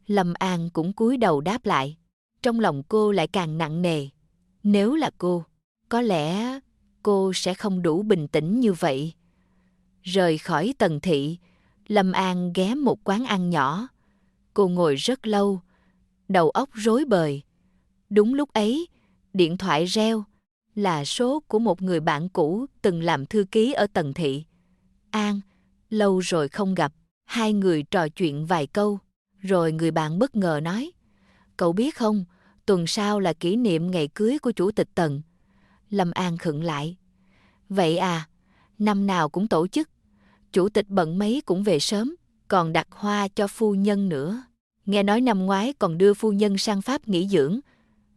Lâm An cũng cúi đầu đáp lại. Trong lòng cô lại càng nặng nề. Nếu là cô, có lẽ cô sẽ không đủ bình tĩnh như vậy. Rời khỏi Tần Thị, Lâm An ghé một quán ăn nhỏ. Cô ngồi rất lâu, đầu óc rối bời. Đúng lúc ấy, điện thoại reo, là số của một người bạn cũ từng làm thư ký ở Tần Thị. An, lâu rồi không gặp. Hai người trò chuyện vài câu, rồi người bạn bất ngờ nói, cậu biết không, tuần sau là kỷ niệm ngày cưới của chủ tịch Tần. Lâm An khựng lại. Vậy à, năm nào cũng tổ chức. Chủ tịch bận mấy cũng về sớm, còn đặt hoa cho phu nhân nữa. Nghe nói năm ngoái còn đưa phu nhân sang Pháp nghỉ dưỡng.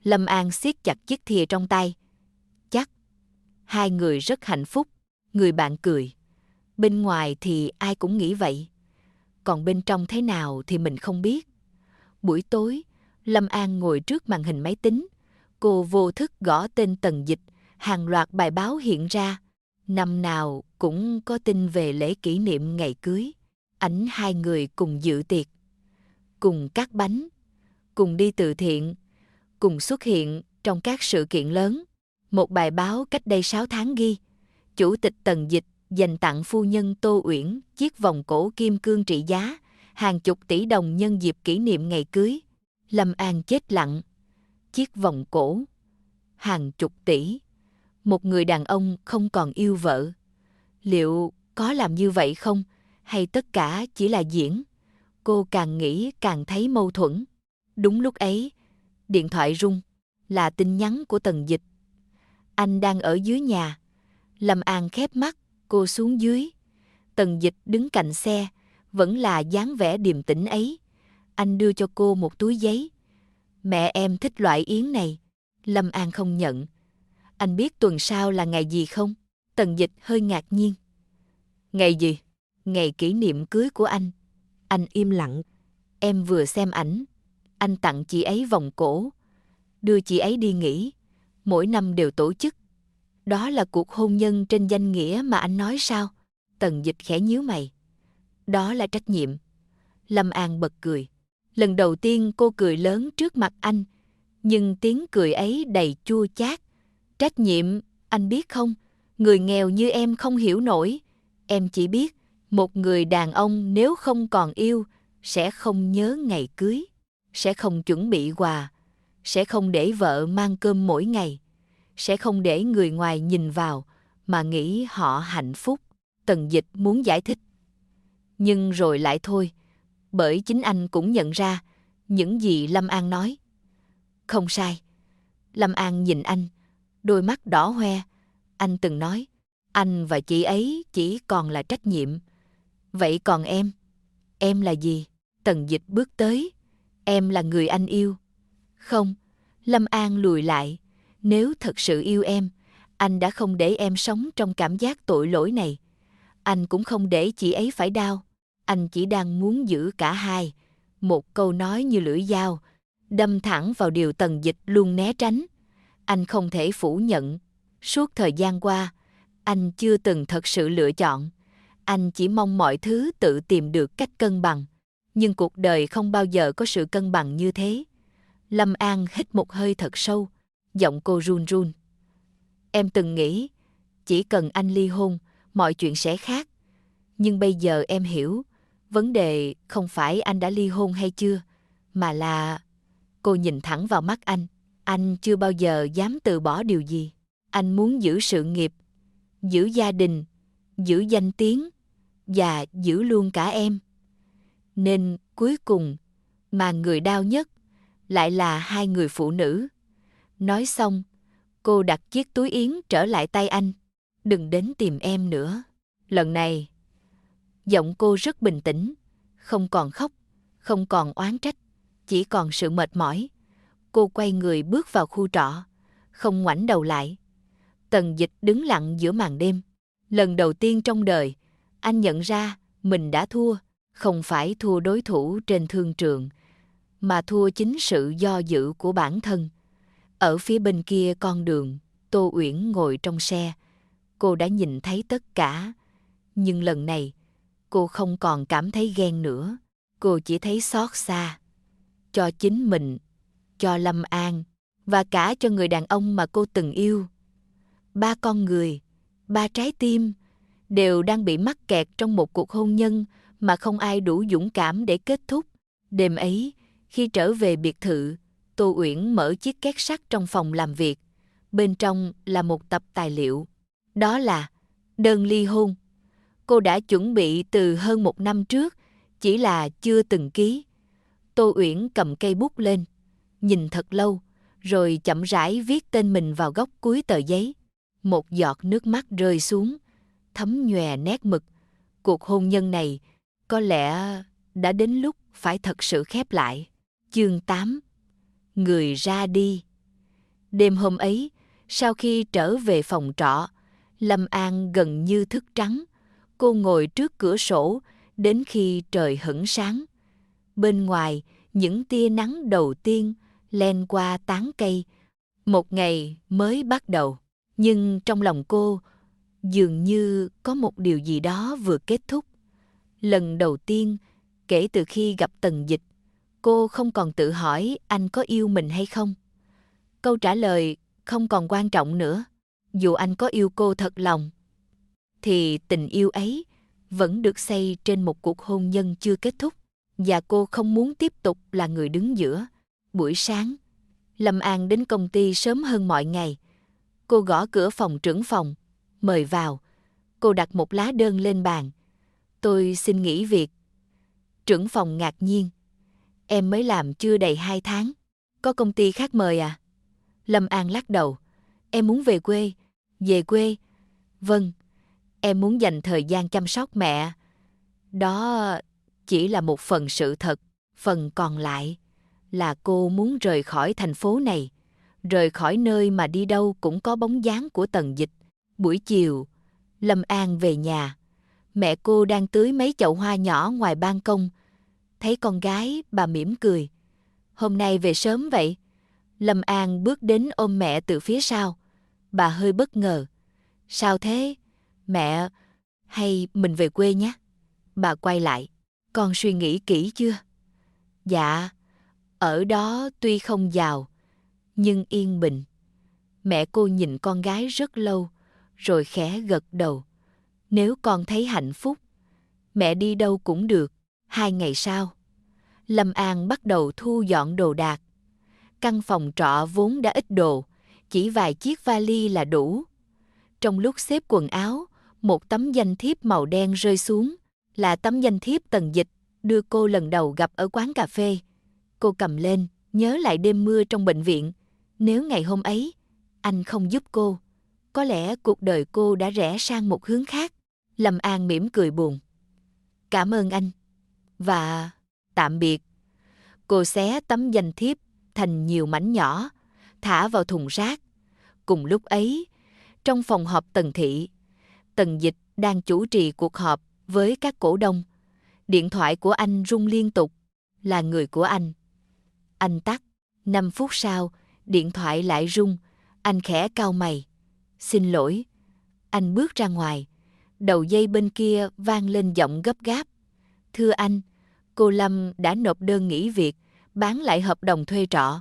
Lâm An siết chặt chiếc thìa trong tay. Chắc hai người rất hạnh phúc. Người bạn cười. Bên ngoài thì ai cũng nghĩ vậy. Còn bên trong thế nào thì mình không biết. Buổi tối, Lâm An ngồi trước màn hình máy tính. Cô vô thức gõ tên Tần Dịch, hàng loạt bài báo hiện ra. Năm nào cũng có tin về lễ kỷ niệm ngày cưới. Ảnh hai người cùng dự tiệc, cùng cắt bánh, cùng đi từ thiện, cùng xuất hiện trong các sự kiện lớn. Một bài báo cách đây 6 tháng ghi, Chủ tịch Tần Dịch dành tặng phu nhân Tô Uyển chiếc vòng cổ kim cương trị giá hàng chục tỷ đồng nhân dịp kỷ niệm ngày cưới. Lâm An chết lặng. Chiếc vòng cổ, hàng chục tỷ. Một người đàn ông không còn yêu vợ. Liệu có làm như vậy không? Hay tất cả chỉ là diễn? Cô càng nghĩ càng thấy mâu thuẫn. Đúng lúc ấy, điện thoại rung, là tin nhắn của Tần Dịch. Anh đang ở dưới nhà. Lâm An khép mắt, cô xuống dưới. Tần Dịch đứng cạnh xe, vẫn là dáng vẻ điềm tĩnh ấy. Anh đưa cho cô một túi giấy. Mẹ em thích loại yến này. Lâm An không nhận. Anh biết tuần sau là ngày gì không? Tần Dịch hơi ngạc nhiên. Ngày gì? Ngày kỷ niệm cưới của anh. Anh im lặng. Em vừa xem ảnh. Anh tặng chị ấy vòng cổ. Đưa chị ấy đi nghỉ. Mỗi năm đều tổ chức. Đó là cuộc hôn nhân trên danh nghĩa mà anh nói sao? Tần Dịch khẽ nhíu mày. Đó là trách nhiệm. Lâm An bật cười. Lần đầu tiên cô cười lớn trước mặt anh. Nhưng tiếng cười ấy đầy chua chát. Trách nhiệm, anh biết không? Người nghèo như em không hiểu nổi. Em chỉ biết, một người đàn ông nếu không còn yêu, sẽ không nhớ ngày cưới, sẽ không chuẩn bị quà, sẽ không để vợ mang cơm mỗi ngày, sẽ không để người ngoài nhìn vào mà nghĩ họ hạnh phúc. Tần Dịch muốn giải thích. Nhưng rồi lại thôi, bởi chính anh cũng nhận ra những gì Lâm An nói. Không sai. Lâm An nhìn anh, đôi mắt đỏ hoe. Anh từng nói, anh và chị ấy chỉ còn là trách nhiệm. Vậy còn em là gì? Tần Dịch bước tới. Em là người anh yêu. Không, Lâm An lùi lại. Nếu thật sự yêu em, anh đã không để em sống trong cảm giác tội lỗi này. Anh cũng không để chị ấy phải đau. Anh chỉ đang muốn giữ cả hai. Một câu nói như lưỡi dao, đâm thẳng vào điều Tần Dịch luôn né tránh. Anh không thể phủ nhận. Suốt thời gian qua, anh chưa từng thật sự lựa chọn. Anh chỉ mong mọi thứ tự tìm được cách cân bằng. Nhưng cuộc đời không bao giờ có sự cân bằng như thế. Lâm An hít một hơi thật sâu, giọng cô run run. Em từng nghĩ, chỉ cần anh ly hôn, mọi chuyện sẽ khác. Nhưng bây giờ em hiểu, vấn đề không phải anh đã ly hôn hay chưa, mà là... Cô nhìn thẳng vào mắt anh chưa bao giờ dám từ bỏ điều gì. Anh muốn giữ sự nghiệp, giữ gia đình, giữ danh tiếng, và giữ luôn cả em. Nên cuối cùng, mà người đau nhất, lại là hai người phụ nữ. Nói xong, cô đặt chiếc túi yến trở lại tay anh. Đừng đến tìm em nữa. Lần này, giọng cô rất bình tĩnh, không còn khóc, không còn oán trách, chỉ còn sự mệt mỏi. Cô quay người bước vào khu trọ, không ngoảnh đầu lại. Tần Dịch đứng lặng giữa màn đêm. Lần đầu tiên trong đời, anh nhận ra mình đã thua, không phải thua đối thủ trên thương trường, mà thua chính sự do dự của bản thân. Ở phía bên kia con đường, Tô Uyển ngồi trong xe. Cô đã nhìn thấy tất cả, nhưng lần này, cô không còn cảm thấy ghen nữa. Cô chỉ thấy xót xa. Cho chính mình, cho Lâm An, và cả cho người đàn ông mà cô từng yêu. 3 con người, 3 trái tim, đều đang bị mắc kẹt trong một cuộc hôn nhân mà không ai đủ dũng cảm để kết thúc. Đêm ấy, khi trở về biệt thự, Tô Uyển mở chiếc két sắt trong phòng làm việc. Bên trong là một tập tài liệu. Đó là đơn ly hôn. Cô đã chuẩn bị từ hơn 1 năm trước, chỉ là chưa từng ký. Tô Uyển cầm cây bút lên, nhìn thật lâu, rồi chậm rãi viết tên mình vào góc cuối tờ giấy. Một giọt nước mắt rơi xuống, thấm nhòe nét mực. Cuộc hôn nhân này có lẽ đã đến lúc phải thật sự khép lại. Chương 8. Người ra đi. Đêm hôm ấy, sau khi trở về phòng trọ, Lâm An gần như thức trắng. Cô ngồi trước cửa sổ đến khi trời hửng sáng. Bên ngoài, những tia nắng đầu tiên len qua tán cây. Một ngày mới bắt đầu. Nhưng trong lòng cô, dường như có một điều gì đó vừa kết thúc. Lần đầu tiên, kể từ khi gặp Tần Dịch, cô không còn tự hỏi anh có yêu mình hay không. Câu trả lời không còn quan trọng nữa. Dù anh có yêu cô thật lòng, thì tình yêu ấy vẫn được xây trên một cuộc hôn nhân chưa kết thúc. Và cô không muốn tiếp tục là người đứng giữa. Buổi sáng, Lâm An đến công ty sớm hơn mọi ngày. Cô gõ cửa phòng trưởng phòng, mời vào. Cô đặt một lá đơn lên bàn. Tôi xin nghỉ việc. Trưởng phòng ngạc nhiên. Em mới làm chưa đầy 2 tháng. Có công ty khác mời à? Lâm An lắc đầu. Em muốn về quê. Về quê? Vâng. Em muốn dành thời gian chăm sóc mẹ. Đó chỉ là một phần sự thật. Phần còn lại là cô muốn rời khỏi thành phố này. Rời khỏi nơi mà đi đâu cũng có bóng dáng của Tần Dịch. Buổi chiều, Lâm An về nhà. Mẹ cô đang tưới mấy chậu hoa nhỏ ngoài ban công. Thấy con gái, bà mỉm cười. Hôm nay về sớm vậy? Lâm An bước đến ôm mẹ từ phía sau. Bà hơi bất ngờ. Sao thế? Mẹ, hay mình về quê nhé? Bà quay lại. Con suy nghĩ kỹ chưa? Dạ, ở đó tuy không giàu, nhưng yên bình. Mẹ cô nhìn con gái rất lâu, rồi khẽ gật đầu. Nếu con thấy hạnh phúc, mẹ đi đâu cũng được. 2 ngày sau, Lâm An bắt đầu thu dọn đồ đạc. Căn phòng trọ vốn đã ít đồ, chỉ vài chiếc vali là đủ. Trong lúc xếp quần áo, một tấm danh thiếp màu đen rơi xuống, là tấm danh thiếp Tần Dịch đưa cô lần đầu gặp ở quán cà phê. Cô cầm lên, nhớ lại đêm mưa trong bệnh viện. Nếu ngày hôm ấy, anh không giúp cô, có lẽ cuộc đời cô đã rẽ sang một hướng khác. Lâm An mỉm cười buồn. Cảm ơn anh. Và tạm biệt. Cô xé tấm danh thiếp thành nhiều mảnh nhỏ, thả vào thùng rác. Cùng lúc ấy, trong phòng họp Tần thị, Tần Dịch đang chủ trì cuộc họp với các cổ đông. Điện thoại của anh rung liên tục. Là người của anh. Anh tắt. 5 phút sau, điện thoại lại rung. Anh khẽ cau mày. Xin lỗi. Anh bước ra ngoài. Đầu dây bên kia vang lên giọng gấp gáp. Thưa anh, cô Lâm đã nộp đơn nghỉ việc, bán lại hợp đồng thuê trọ,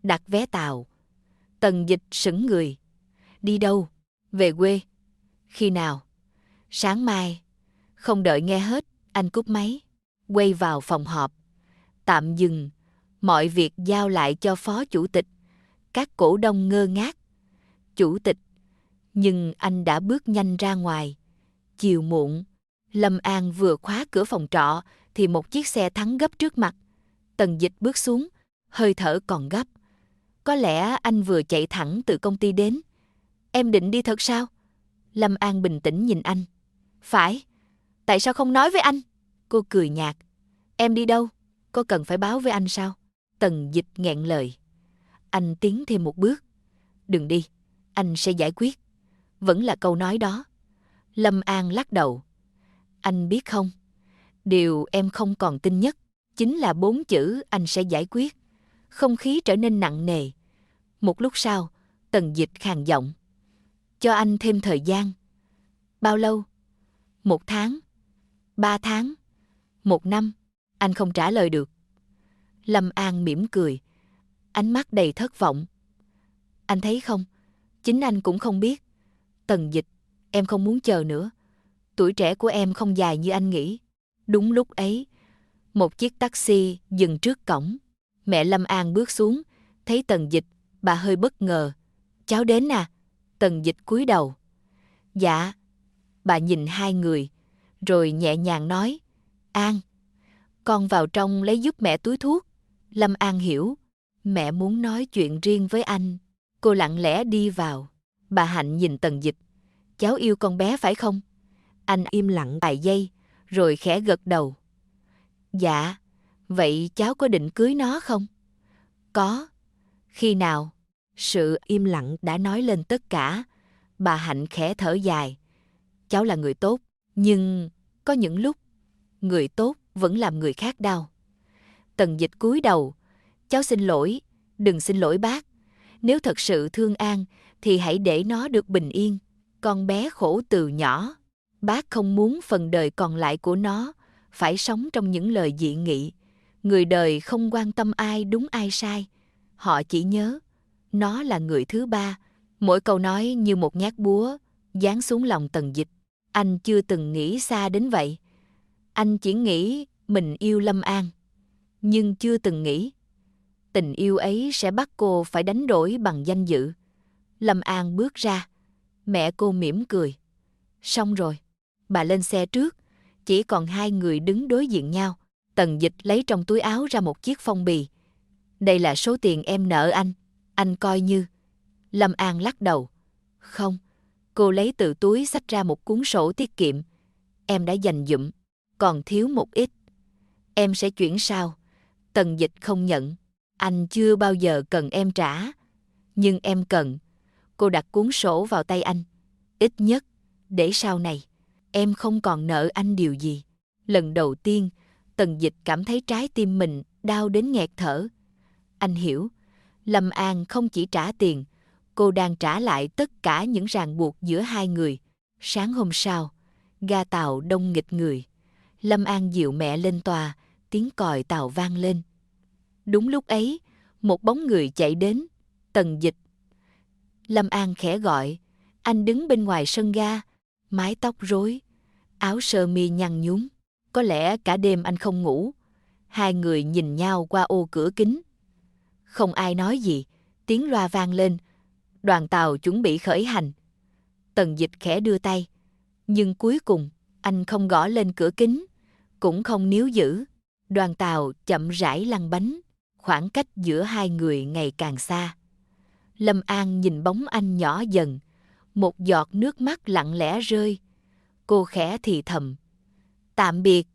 đặt vé tàu. Tần Dịch sững người. Đi đâu? Về quê. Khi nào? Sáng mai. Không đợi nghe hết, anh cúp máy. Quay vào phòng họp. Tạm dừng. Mọi việc giao lại cho phó chủ tịch. Các cổ đông ngơ ngác. Chủ tịch. Nhưng anh đã bước nhanh ra ngoài. Chiều muộn, Lâm An vừa khóa cửa phòng trọ thì một chiếc xe thắng gấp trước mặt. Tần Dịch bước xuống, hơi thở còn gấp. Có lẽ anh vừa chạy thẳng từ công ty đến. Em định đi thật sao? Lâm An bình tĩnh nhìn anh. Phải. Tại sao không nói với anh? Cô cười nhạt. Em đi đâu? Có cần phải báo với anh sao? Tần Dịch nghẹn lời. Anh tiến thêm một bước. Đừng đi, anh sẽ giải quyết. Vẫn là câu nói đó. Lâm An lắc đầu. Anh biết không, điều em không còn tin nhất chính là 4 chữ anh sẽ giải quyết. Không khí trở nên nặng nề. Một lúc sau, Tần Dịch khàn giọng. Cho anh thêm thời gian. Bao lâu? 1 tháng? 3 tháng? 1 năm? Anh không trả lời được. Lâm An mỉm cười, ánh mắt đầy thất vọng. Anh thấy không, chính anh cũng không biết. Tần Dịch, em không muốn chờ nữa. Tuổi trẻ của em không dài như anh nghĩ. Đúng lúc ấy, một chiếc taxi dừng trước cổng. Mẹ Lâm An bước xuống, thấy Tần Dịch, bà hơi bất ngờ. Cháu đến à? Tần Dịch cúi đầu. Dạ. Bà nhìn hai người, rồi nhẹ nhàng nói. An, con vào trong lấy giúp mẹ túi thuốc. Lâm An hiểu, mẹ muốn nói chuyện riêng với anh. Cô lặng lẽ đi vào. Bà Hạnh nhìn Tần Dịch. Cháu yêu con bé phải không? Anh im lặng vài giây, rồi khẽ gật đầu. Dạ, vậy cháu có định cưới nó không? Có. Khi nào? Sự im lặng đã nói lên tất cả. Bà Hạnh khẽ thở dài. Cháu là người tốt, nhưng có những lúc người tốt vẫn làm người khác đau. Tần Dịch cúi đầu. Cháu xin lỗi, đừng xin lỗi bác. Nếu thật sự thương An thì hãy để nó được bình yên. Con bé khổ từ nhỏ. Bác không muốn phần đời còn lại của nó phải sống trong những lời dị nghị. Người đời không quan tâm ai đúng ai sai. Họ chỉ nhớ nó là người thứ ba. Mỗi câu nói như một nhát búa giáng xuống lòng Tần Dịch. Anh chưa từng nghĩ xa đến vậy. Anh chỉ nghĩ mình yêu Lâm An, nhưng chưa từng nghĩ tình yêu ấy sẽ bắt cô phải đánh đổi bằng danh dự. Lâm An bước ra. Mẹ cô mỉm cười. Xong rồi. Bà lên xe trước. Chỉ còn hai người đứng đối diện nhau. Tần Dịch lấy trong túi áo ra một chiếc phong bì. Đây là số tiền em nợ anh coi như. Lâm An lắc đầu. Không. Cô lấy từ túi xách ra một cuốn sổ tiết kiệm. Em đã dành dụm, còn thiếu một ít. Em sẽ chuyển sau. Tần Dịch không nhận. Anh chưa bao giờ cần em trả. Nhưng em cần. Cô đặt cuốn sổ vào tay anh. Ít nhất, để sau này, em không còn nợ anh điều gì. Lần đầu tiên, Tần Dịch cảm thấy trái tim mình đau đến nghẹt thở. Anh hiểu, Lâm An không chỉ trả tiền, cô đang trả lại tất cả những ràng buộc giữa hai người. Sáng hôm sau, ga tàu đông nghịt người. Lâm An dìu mẹ lên tòa, tiếng còi tàu vang lên. Đúng lúc ấy, một bóng người chạy đến. Tần Dịch. Lâm An khẽ gọi. Anh đứng bên ngoài sân ga, mái tóc rối, áo sơ mi nhăn nhúm. Có lẽ cả đêm anh không ngủ. Hai người nhìn nhau qua ô cửa kính. Không ai nói gì, tiếng loa vang lên. Đoàn tàu chuẩn bị khởi hành. Tần Dịch khẽ đưa tay, nhưng cuối cùng anh không gõ lên cửa kính, cũng không níu giữ. Đoàn tàu chậm rãi lăn bánh, khoảng cách giữa hai người ngày càng xa. Lâm An nhìn bóng anh nhỏ dần, một giọt nước mắt lặng lẽ rơi. Cô khẽ thì thầm. Tạm biệt.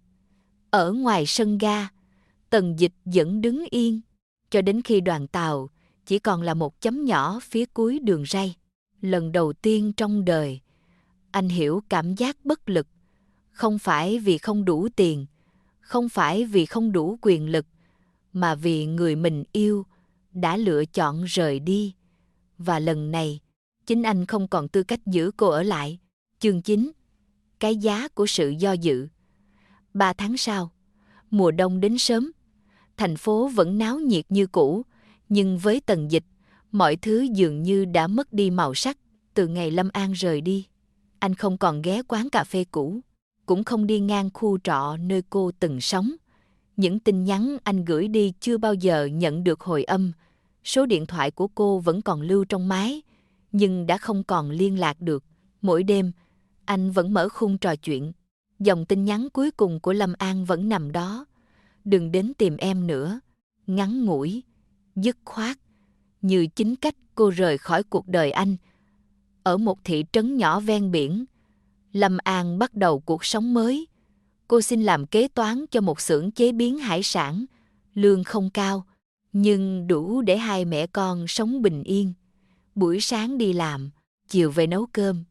Ở ngoài sân ga, Tần Dịch vẫn đứng yên, cho đến khi đoàn tàu chỉ còn là một chấm nhỏ phía cuối đường ray. Lần đầu tiên trong đời, anh hiểu cảm giác bất lực. Không phải vì không đủ tiền, không phải vì không đủ quyền lực, mà vì người mình yêu đã lựa chọn rời đi. Và lần này, chính anh không còn tư cách giữ cô ở lại. Chương 9. Cái giá của sự do dự. 3 tháng sau, mùa đông đến sớm. Thành phố vẫn náo nhiệt như cũ, nhưng với Tần Dịch, mọi thứ dường như đã mất đi màu sắc từ ngày Lâm An rời đi. Anh không còn ghé quán cà phê cũ, cũng không đi ngang khu trọ nơi cô từng sống. Những tin nhắn anh gửi đi chưa bao giờ nhận được hồi âm. Số điện thoại của cô vẫn còn lưu trong máy, nhưng đã không còn liên lạc được. Mỗi đêm, anh vẫn mở khung trò chuyện. Dòng tin nhắn cuối cùng của Lâm An vẫn nằm đó. Đừng đến tìm em nữa. Ngắn ngủi, dứt khoát, như chính cách cô rời khỏi cuộc đời anh. Ở một thị trấn nhỏ ven biển, Lâm An bắt đầu cuộc sống mới. Cô xin làm kế toán cho một xưởng chế biến hải sản. Lương không cao, nhưng đủ để hai mẹ con sống bình yên. Buổi sáng đi làm, chiều về nấu cơm.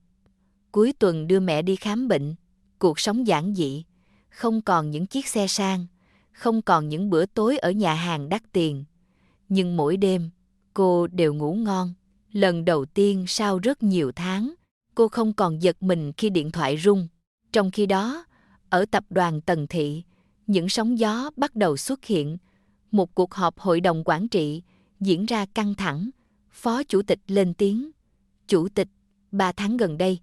Cuối tuần đưa mẹ đi khám bệnh. Cuộc sống giản dị, không còn những chiếc xe sang, không còn những bữa tối ở nhà hàng đắt tiền. Nhưng mỗi đêm, cô đều ngủ ngon. Lần đầu tiên sau rất nhiều tháng, cô không còn giật mình khi điện thoại rung. Trong khi đó, ở tập đoàn Tần Thị, những sóng gió bắt đầu xuất hiện. Một cuộc họp hội đồng quản trị diễn ra căng thẳng. Phó chủ tịch lên tiếng. Chủ tịch, 3 tháng gần đây,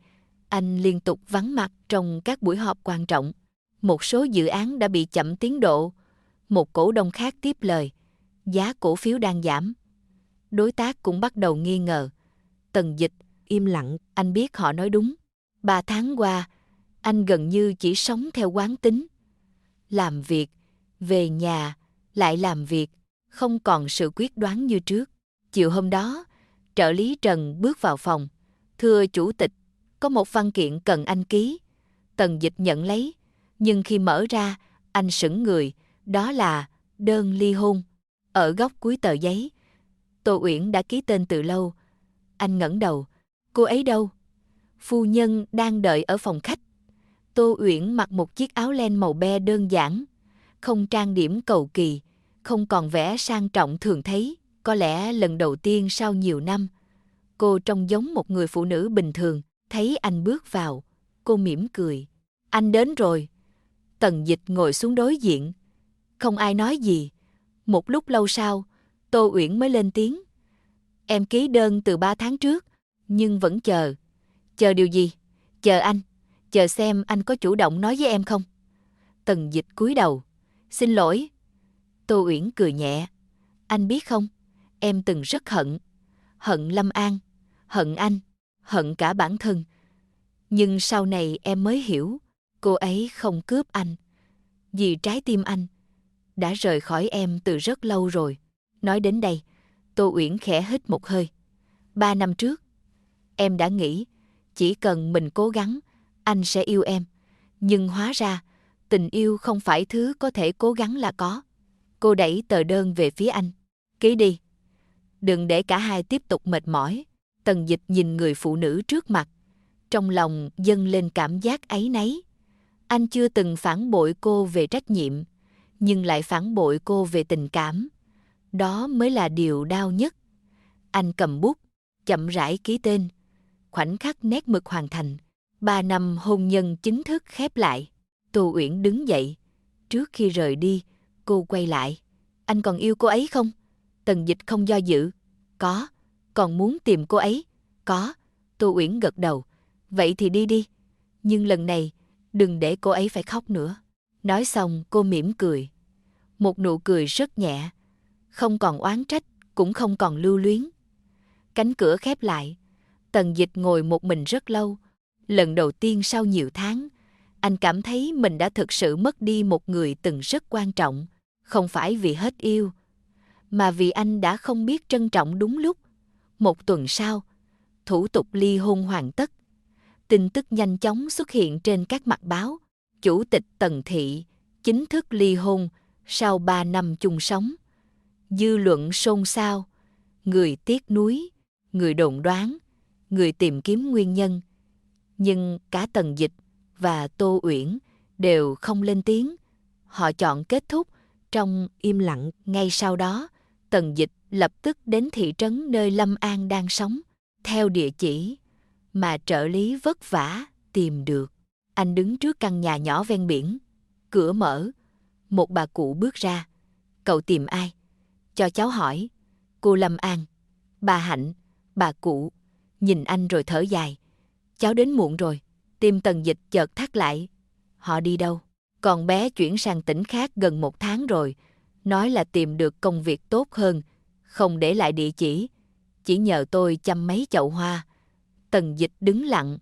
anh liên tục vắng mặt trong các buổi họp quan trọng. Một số dự án đã bị chậm tiến độ. Một cổ đông khác tiếp lời. Giá cổ phiếu đang giảm. Đối tác cũng bắt đầu nghi ngờ. Tần Dịch im lặng, anh biết họ nói đúng. 3 tháng qua, anh gần như chỉ sống theo quán tính. Làm việc, về nhà, lại làm việc, không còn sự quyết đoán như trước. Chiều hôm đó, trợ lý Trần bước vào phòng. Thưa chủ tịch, có một văn kiện cần anh ký. Tần Dịch nhận lấy, nhưng khi mở ra, anh sững người, đó là đơn ly hôn. Ở góc cuối tờ giấy, Tô Uyển đã ký tên từ lâu. Anh ngẩng đầu, cô ấy đâu? Phu nhân đang đợi ở phòng khách. Tô Uyển mặc một chiếc áo len màu be đơn giản, không trang điểm cầu kỳ, không còn vẻ sang trọng thường thấy. Có lẽ lần đầu tiên sau nhiều năm, cô trông giống một người phụ nữ bình thường. Thấy anh bước vào, cô mỉm cười. Anh đến rồi. Tần Dịch ngồi xuống đối diện. Không ai nói gì. Một lúc lâu sau, Tô Uyển mới lên tiếng. Em ký đơn từ 3 tháng trước, nhưng vẫn chờ. Chờ điều gì? Chờ anh. Chờ xem anh có chủ động nói với em không? Tần Dịch cúi đầu. Xin lỗi. Tô Uyển cười nhẹ. Anh biết không, em từng rất hận. Hận Lâm An, hận anh, hận cả bản thân. Nhưng sau này em mới hiểu, cô ấy không cướp anh. Vì trái tim anh đã rời khỏi em từ rất lâu rồi. Nói đến đây, Tô Uyển khẽ hít một hơi. 3 năm trước, em đã nghĩ chỉ cần mình cố gắng, anh sẽ yêu em. Nhưng hóa ra, tình yêu không phải thứ có thể cố gắng là có. Cô đẩy tờ đơn về phía anh. Ký đi. Đừng để cả hai tiếp tục mệt mỏi. Tần Dịch nhìn người phụ nữ trước mặt. Trong lòng dâng lên cảm giác áy náy. Anh chưa từng phản bội cô về trách nhiệm, nhưng lại phản bội cô về tình cảm. Đó mới là điều đau nhất. Anh cầm bút, chậm rãi ký tên. Khoảnh khắc nét mực hoàn thành. 3 năm hôn nhân chính thức khép lại. Tô Uyển đứng dậy. Trước khi rời đi, cô quay lại. Anh còn yêu cô ấy không? Tần Dịch không do dự. Có. Còn muốn tìm cô ấy? Có. Tô Uyển gật đầu. Vậy thì đi đi. Nhưng lần này, đừng để cô ấy phải khóc nữa. Nói xong cô mỉm cười. Một nụ cười rất nhẹ. Không còn oán trách, cũng không còn lưu luyến. Cánh cửa khép lại. Tần Dịch ngồi một mình rất lâu. Lần đầu tiên sau nhiều tháng, anh cảm thấy mình đã thực sự mất đi một người từng rất quan trọng. Không phải vì hết yêu, mà vì anh đã không biết trân trọng đúng lúc. Một tuần sau, thủ tục ly hôn hoàn tất. Tin tức nhanh chóng xuất hiện trên các mặt báo. Chủ tịch Tần Thị chính thức ly hôn sau 3 năm chung sống. Dư luận xôn xao, người tiếc nuối, người đồn đoán, người tìm kiếm nguyên nhân. Nhưng cả Tần Dịch và Tô Uyển đều không lên tiếng. Họ chọn kết thúc trong im lặng. Ngay sau đó, Tần Dịch lập tức đến thị trấn nơi Lâm An đang sống, theo địa chỉ mà trợ lý vất vả tìm được. Anh đứng trước căn nhà nhỏ ven biển. Cửa mở, một bà cụ bước ra. Cậu tìm ai? Cho cháu hỏi. Cô Lâm An. Bà Hạnh, bà cụ, nhìn anh rồi thở dài. Cháu đến muộn rồi. Tim Tần Dịch chợt thắt lại. Họ đi đâu? Con bé chuyển sang tỉnh khác gần 1 tháng rồi. Nói là tìm được công việc tốt hơn, không để lại địa chỉ nhờ tôi chăm mấy chậu hoa. Tần Dịch đứng lặng.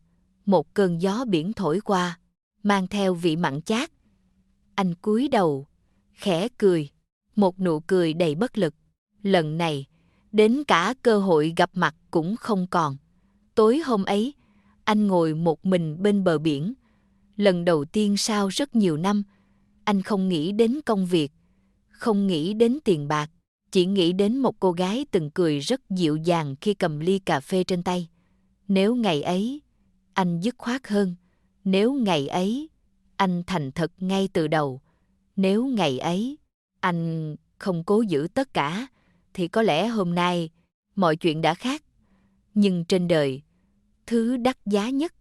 Một cơn gió biển thổi qua, mang theo vị mặn chát. Anh cúi đầu, khẽ cười. Một nụ cười đầy bất lực. Lần này, đến cả cơ hội gặp mặt cũng không còn. Tối hôm ấy, anh ngồi một mình bên bờ biển. Lần đầu tiên sau rất nhiều năm, anh không nghĩ đến công việc, không nghĩ đến tiền bạc, chỉ nghĩ đến một cô gái từng cười rất dịu dàng khi cầm ly cà phê trên tay. Nếu ngày ấy, anh dứt khoát hơn. Nếu ngày ấy, anh thành thật ngay từ đầu. Nếu ngày ấy, anh không cố giữ tất cả, thì có lẽ hôm nay, mọi chuyện đã khác. Nhưng trên đời, thứ đắt giá nhất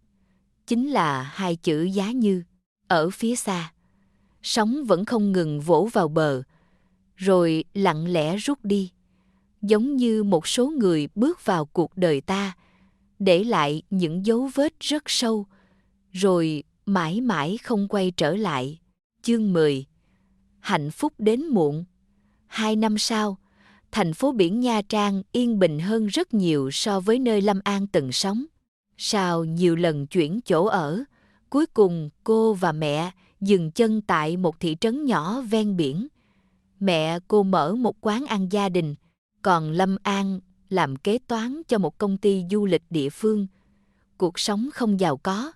chính là 2 chữ giá như. Ở phía xa, sóng vẫn không ngừng vỗ vào bờ, rồi lặng lẽ rút đi. Giống như một số người bước vào cuộc đời ta, để lại những dấu vết rất sâu, rồi mãi mãi không quay trở lại. Chương 10. Hạnh phúc đến muộn. 2 năm sau, thành phố biển Nha Trang yên bình hơn rất nhiều so với nơi Lâm An từng sống. Sau nhiều lần chuyển chỗ ở, cuối cùng cô và mẹ dừng chân tại một thị trấn nhỏ ven biển. Mẹ cô mở một quán ăn gia đình, còn Lâm An làm kế toán cho một công ty du lịch địa phương. cuộc sống không giàu có,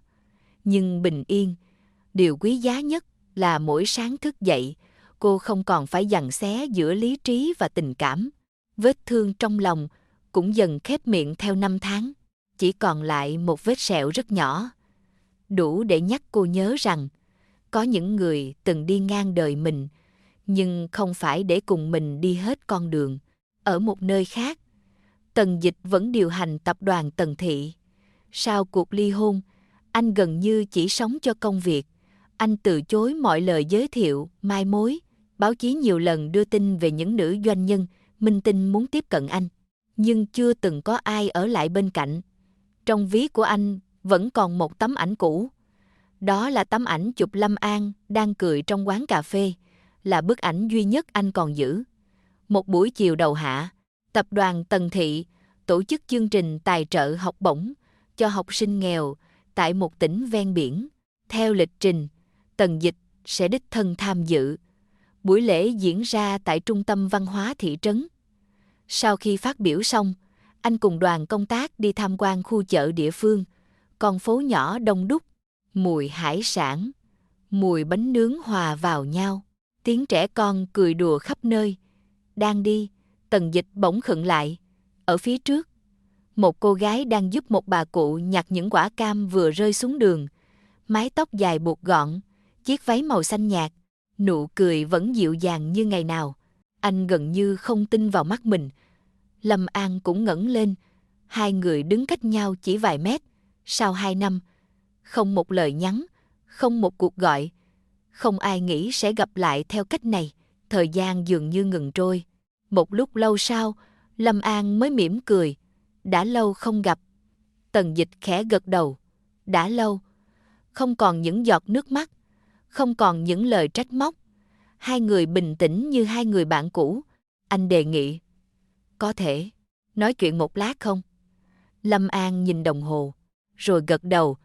nhưng bình yên. Điều quý giá nhất là mỗi sáng thức dậy, cô không còn phải giằng xé giữa lý trí và tình cảm. Vết thương trong lòng cũng dần khép miệng theo năm tháng, chỉ còn lại một vết sẹo rất nhỏ, đủ để nhắc cô nhớ rằng có những người từng đi ngang đời mình, nhưng không phải để cùng mình đi hết con đường. Ở một nơi khác, Tần Dịch vẫn điều hành tập đoàn Tần Thị. Sau cuộc ly hôn, anh gần như chỉ sống cho công việc. Anh từ chối mọi lời giới thiệu, mai mối. Báo chí nhiều lần đưa tin về những nữ doanh nhân, minh tinh muốn tiếp cận anh, nhưng chưa từng có ai ở lại bên cạnh. Trong ví của anh vẫn còn một tấm ảnh cũ. Đó là tấm ảnh chụp Lâm An đang cười trong quán cà phê, là bức ảnh duy nhất anh còn giữ. Một buổi chiều đầu hạ, tập đoàn Tần Thị tổ chức chương trình tài trợ học bổng cho học sinh nghèo tại một tỉnh ven biển. Theo lịch trình, Tần Dịch sẽ đích thân tham dự. Buổi lễ diễn ra tại trung tâm văn hóa thị trấn. Sau khi phát biểu xong, anh cùng đoàn công tác đi tham quan khu chợ địa phương, con phố nhỏ đông đúc, mùi hải sản, mùi bánh nướng hòa vào nhau, tiếng trẻ con cười đùa khắp nơi. Đang đi, Tần Dịch bỗng khựng lại. Ở phía trước, một cô gái đang giúp một bà cụ nhặt những quả cam vừa rơi xuống đường. Mái tóc dài buộc gọn, chiếc váy màu xanh nhạt, nụ cười vẫn dịu dàng như ngày nào. Anh gần như không tin vào mắt mình. Lâm An cũng ngẩng lên. Hai người đứng cách nhau chỉ vài mét. Sau 2 năm, không một lời nhắn, không một cuộc gọi. Không ai nghĩ sẽ gặp lại theo cách này. Thời gian dường như ngừng trôi. Một lúc lâu sau, Lâm An mới mỉm cười. Đã lâu không gặp. Tần Dịch khẽ gật đầu. Đã lâu. Không còn những giọt nước mắt, không còn những lời trách móc. Hai người bình tĩnh như hai người bạn cũ. Anh đề nghị. Có thể nói chuyện một lát không? Lâm An nhìn đồng hồ, rồi gật đầu.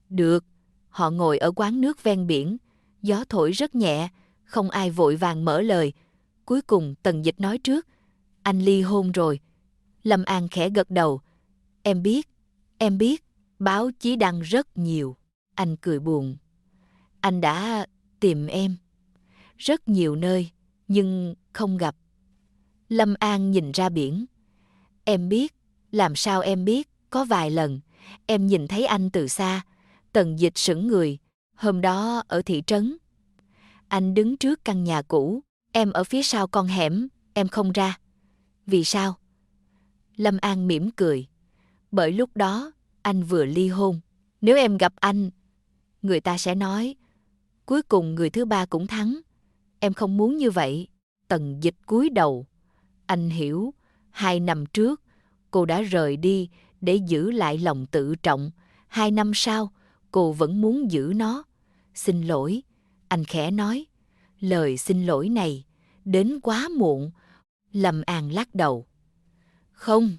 Được. Họ ngồi ở quán nước ven biển. Gió thổi rất nhẹ, không ai vội vàng mở lời. Cuối cùng Tần Dịch nói trước. Anh ly hôn rồi. Lâm An khẽ gật đầu. Em biết, báo chí đăng rất nhiều. Anh cười buồn. Anh đã tìm em rất nhiều nơi, nhưng không gặp. Lâm An nhìn ra biển. Em biết, làm sao em biết, có vài lần, em nhìn thấy anh từ xa. Tần Dịch sững người. Hôm đó ở thị trấn, anh đứng trước căn nhà cũ, em ở phía sau con hẻm, em không ra. Vì sao? Lâm An mỉm cười. Bởi lúc đó, anh vừa ly hôn. Nếu em gặp anh, người ta sẽ nói, cuối cùng người thứ ba cũng thắng. Em không muốn như vậy. Tần Dịch cúi đầu. Anh hiểu, 2 năm trước, cô đã rời đi để giữ lại lòng tự trọng. 2 năm sau, cô vẫn muốn giữ nó. Xin lỗi, anh khẽ nói. Lời xin lỗi này đến quá muộn. Lâm An lắc đầu. Không,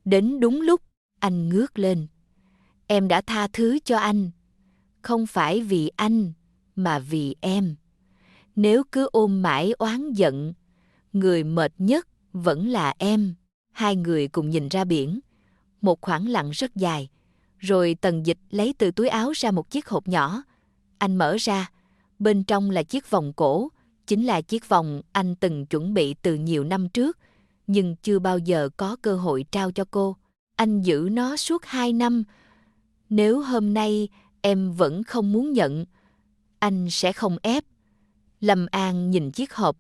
đến đúng lúc. Anh ngước lên. Em đã tha thứ cho anh. Không phải vì anh, mà vì em. Nếu cứ ôm mãi oán giận, người mệt nhất vẫn là em. Hai người cùng nhìn ra biển. Một khoảng lặng rất dài. Rồi Tần Dịch lấy từ túi áo ra một chiếc hộp nhỏ. Anh mở ra. Bên trong là chiếc vòng cổ. Chính là chiếc vòng anh từng chuẩn bị từ nhiều năm trước, nhưng chưa bao giờ có cơ hội trao cho cô. Anh giữ nó suốt 2 năm. Nếu hôm nay em vẫn không muốn nhận, anh sẽ không ép. Lâm An nhìn chiếc hộp,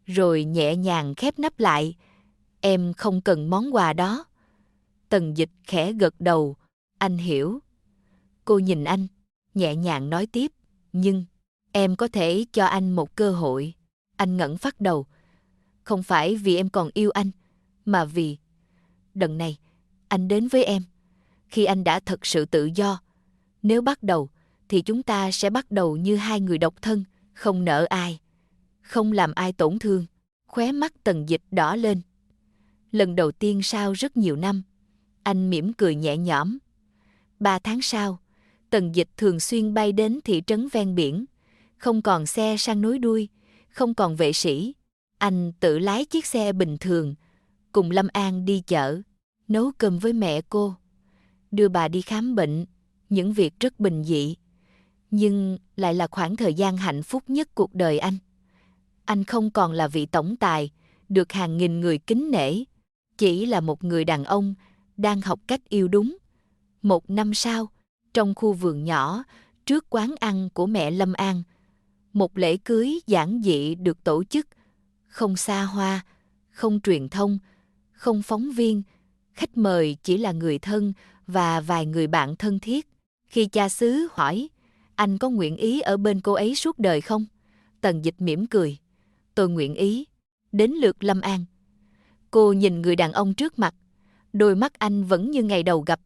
rồi nhẹ nhàng khép nắp lại. Em không cần món quà đó. Tần Dịch khẽ gật đầu. Anh hiểu. Cô nhìn anh, nhẹ nhàng nói tiếp. Nhưng em có thể cho anh một cơ hội. Anh ngẩng phát đầu. Không phải vì em còn yêu anh, mà vì lần này anh đến với em khi anh đã thật sự tự do. Nếu bắt đầu, thì chúng ta sẽ bắt đầu như hai người độc thân, không nợ ai, không làm ai tổn thương. Khóe mắt Tần Dịch đỏ lên. Lần đầu tiên sau rất nhiều năm, anh mỉm cười nhẹ nhõm. 3 tháng sau, Tần Dịch thường xuyên bay đến thị trấn ven biển. Không còn xe sang nối đuôi, không còn vệ sĩ. Anh tự lái chiếc xe bình thường, cùng Lâm An đi chợ, nấu cơm với mẹ cô. đưa bà đi khám bệnh, những việc rất bình dị. Nhưng lại là khoảng thời gian hạnh phúc nhất cuộc đời anh. Anh không còn là vị tổng tài, được hàng nghìn người kính nể. Chỉ là một người đàn ông, đang học cách yêu đúng. 1 năm sau, trong khu vườn nhỏ, trước quán ăn của mẹ Lâm An, một lễ cưới giản dị được tổ chức, không xa hoa, không truyền thông, không phóng viên, khách mời chỉ là người thân và vài người bạn thân thiết. Khi cha xứ hỏi, anh có nguyện ý ở bên cô ấy suốt đời không? Tần Dịch mỉm cười. Tôi nguyện ý. Đến lượt Lâm An. Cô nhìn người đàn ông trước mặt, đôi mắt anh vẫn như ngày đầu gặp.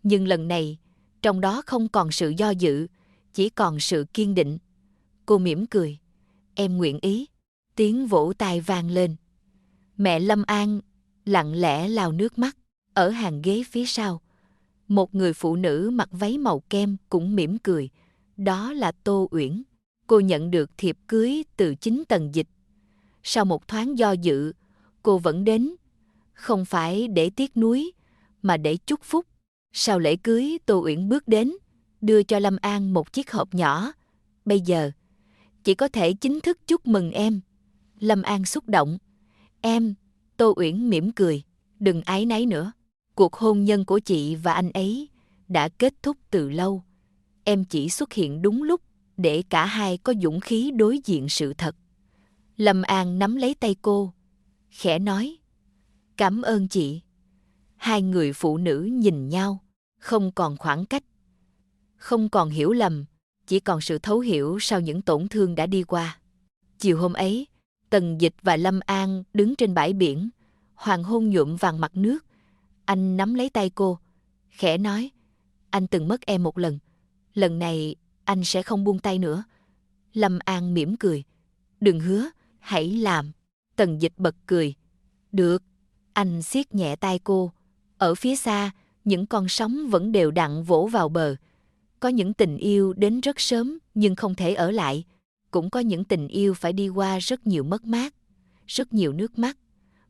Nhưng lần này, trong đó không còn sự do dự, chỉ còn sự kiên định. Cô mỉm cười. Em nguyện ý. Tiếng vỗ tay vang lên. Mẹ Lâm An lặng lẽ lau nước mắt. Ở hàng ghế phía sau, một người phụ nữ mặc váy màu kem cũng mỉm cười. Đó là Tô Uyển. Cô nhận được thiệp cưới từ chính Tần Dịch. Sau một thoáng do dự, cô vẫn đến. Không phải để tiếc nuối, mà để chúc phúc. Sau lễ cưới, Tô Uyển bước đến, đưa cho Lâm An một chiếc hộp nhỏ. Bây giờ, chị có thể chính thức chúc mừng em. Lâm An xúc động. Em, Tô Uyển mỉm cười. Đừng áy náy nữa. Cuộc hôn nhân của chị và anh ấy đã kết thúc từ lâu. Em chỉ xuất hiện đúng lúc để cả hai có dũng khí đối diện sự thật. Lâm An nắm lấy tay cô, khẽ nói. Cảm ơn chị. Hai người phụ nữ nhìn nhau, không còn khoảng cách. Không còn hiểu lầm, chỉ còn sự thấu hiểu sau những tổn thương đã đi qua. Chiều hôm ấy, Tần Dịch và Lâm An đứng trên bãi biển, hoàng hôn nhuộm vàng mặt nước. Anh nắm lấy tay cô, khẽ nói. Anh từng mất em một lần. Lần này, anh sẽ không buông tay nữa. Lâm An mỉm cười. Đừng hứa, hãy làm. Tần Dịch bật cười. Được. Anh siết nhẹ tay cô. Ở phía xa, những con sóng vẫn đều đặn vỗ vào bờ. Có những tình yêu đến rất sớm nhưng không thể ở lại. Cũng có những tình yêu phải đi qua rất nhiều mất mát, rất nhiều nước mắt,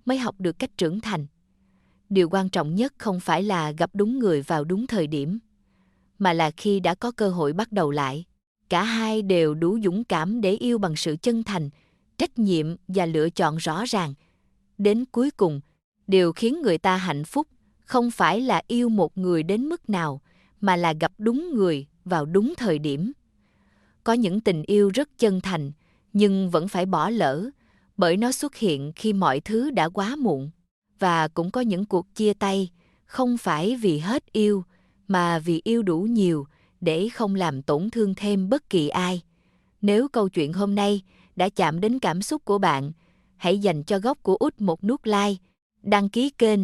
mới học được cách trưởng thành. Điều quan trọng nhất không phải là gặp đúng người vào đúng thời điểm, mà là khi đã có cơ hội bắt đầu lại. Cả hai đều đủ dũng cảm để yêu bằng sự chân thành, trách nhiệm và lựa chọn rõ ràng. Đến cuối cùng, điều khiến người ta hạnh phúc không phải là yêu một người đến mức nào, mà là gặp đúng người vào đúng thời điểm. Có những tình yêu rất chân thành, nhưng vẫn phải bỏ lỡ, bởi nó xuất hiện khi mọi thứ đã quá muộn. Và cũng có những cuộc chia tay, không phải vì hết yêu, mà vì yêu đủ nhiều để không làm tổn thương thêm bất kỳ ai. Nếu câu chuyện hôm nay đã chạm đến cảm xúc của bạn, hãy dành cho Góc của Út một nút like, đăng ký kênh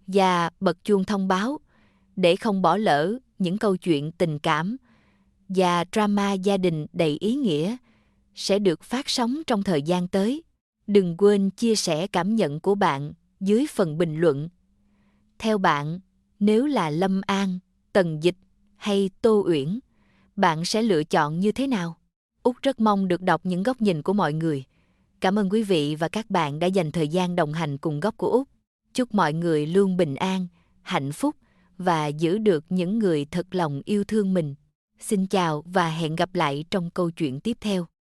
và bật chuông thông báo để không bỏ lỡ những câu chuyện tình cảm và drama gia đình đầy ý nghĩa sẽ được phát sóng trong thời gian tới. Đừng quên chia sẻ cảm nhận của bạn dưới phần bình luận. Theo bạn, nếu là Lâm An, Tần Dịch hay Tô Uyển, bạn sẽ lựa chọn như thế nào? Út rất mong được đọc những góc nhìn của mọi người. Cảm ơn quý vị và các bạn đã dành thời gian đồng hành cùng Góc của Út. Chúc mọi người luôn bình an, hạnh phúc và giữ được những người thật lòng yêu thương mình. Xin chào và hẹn gặp lại trong câu chuyện tiếp theo.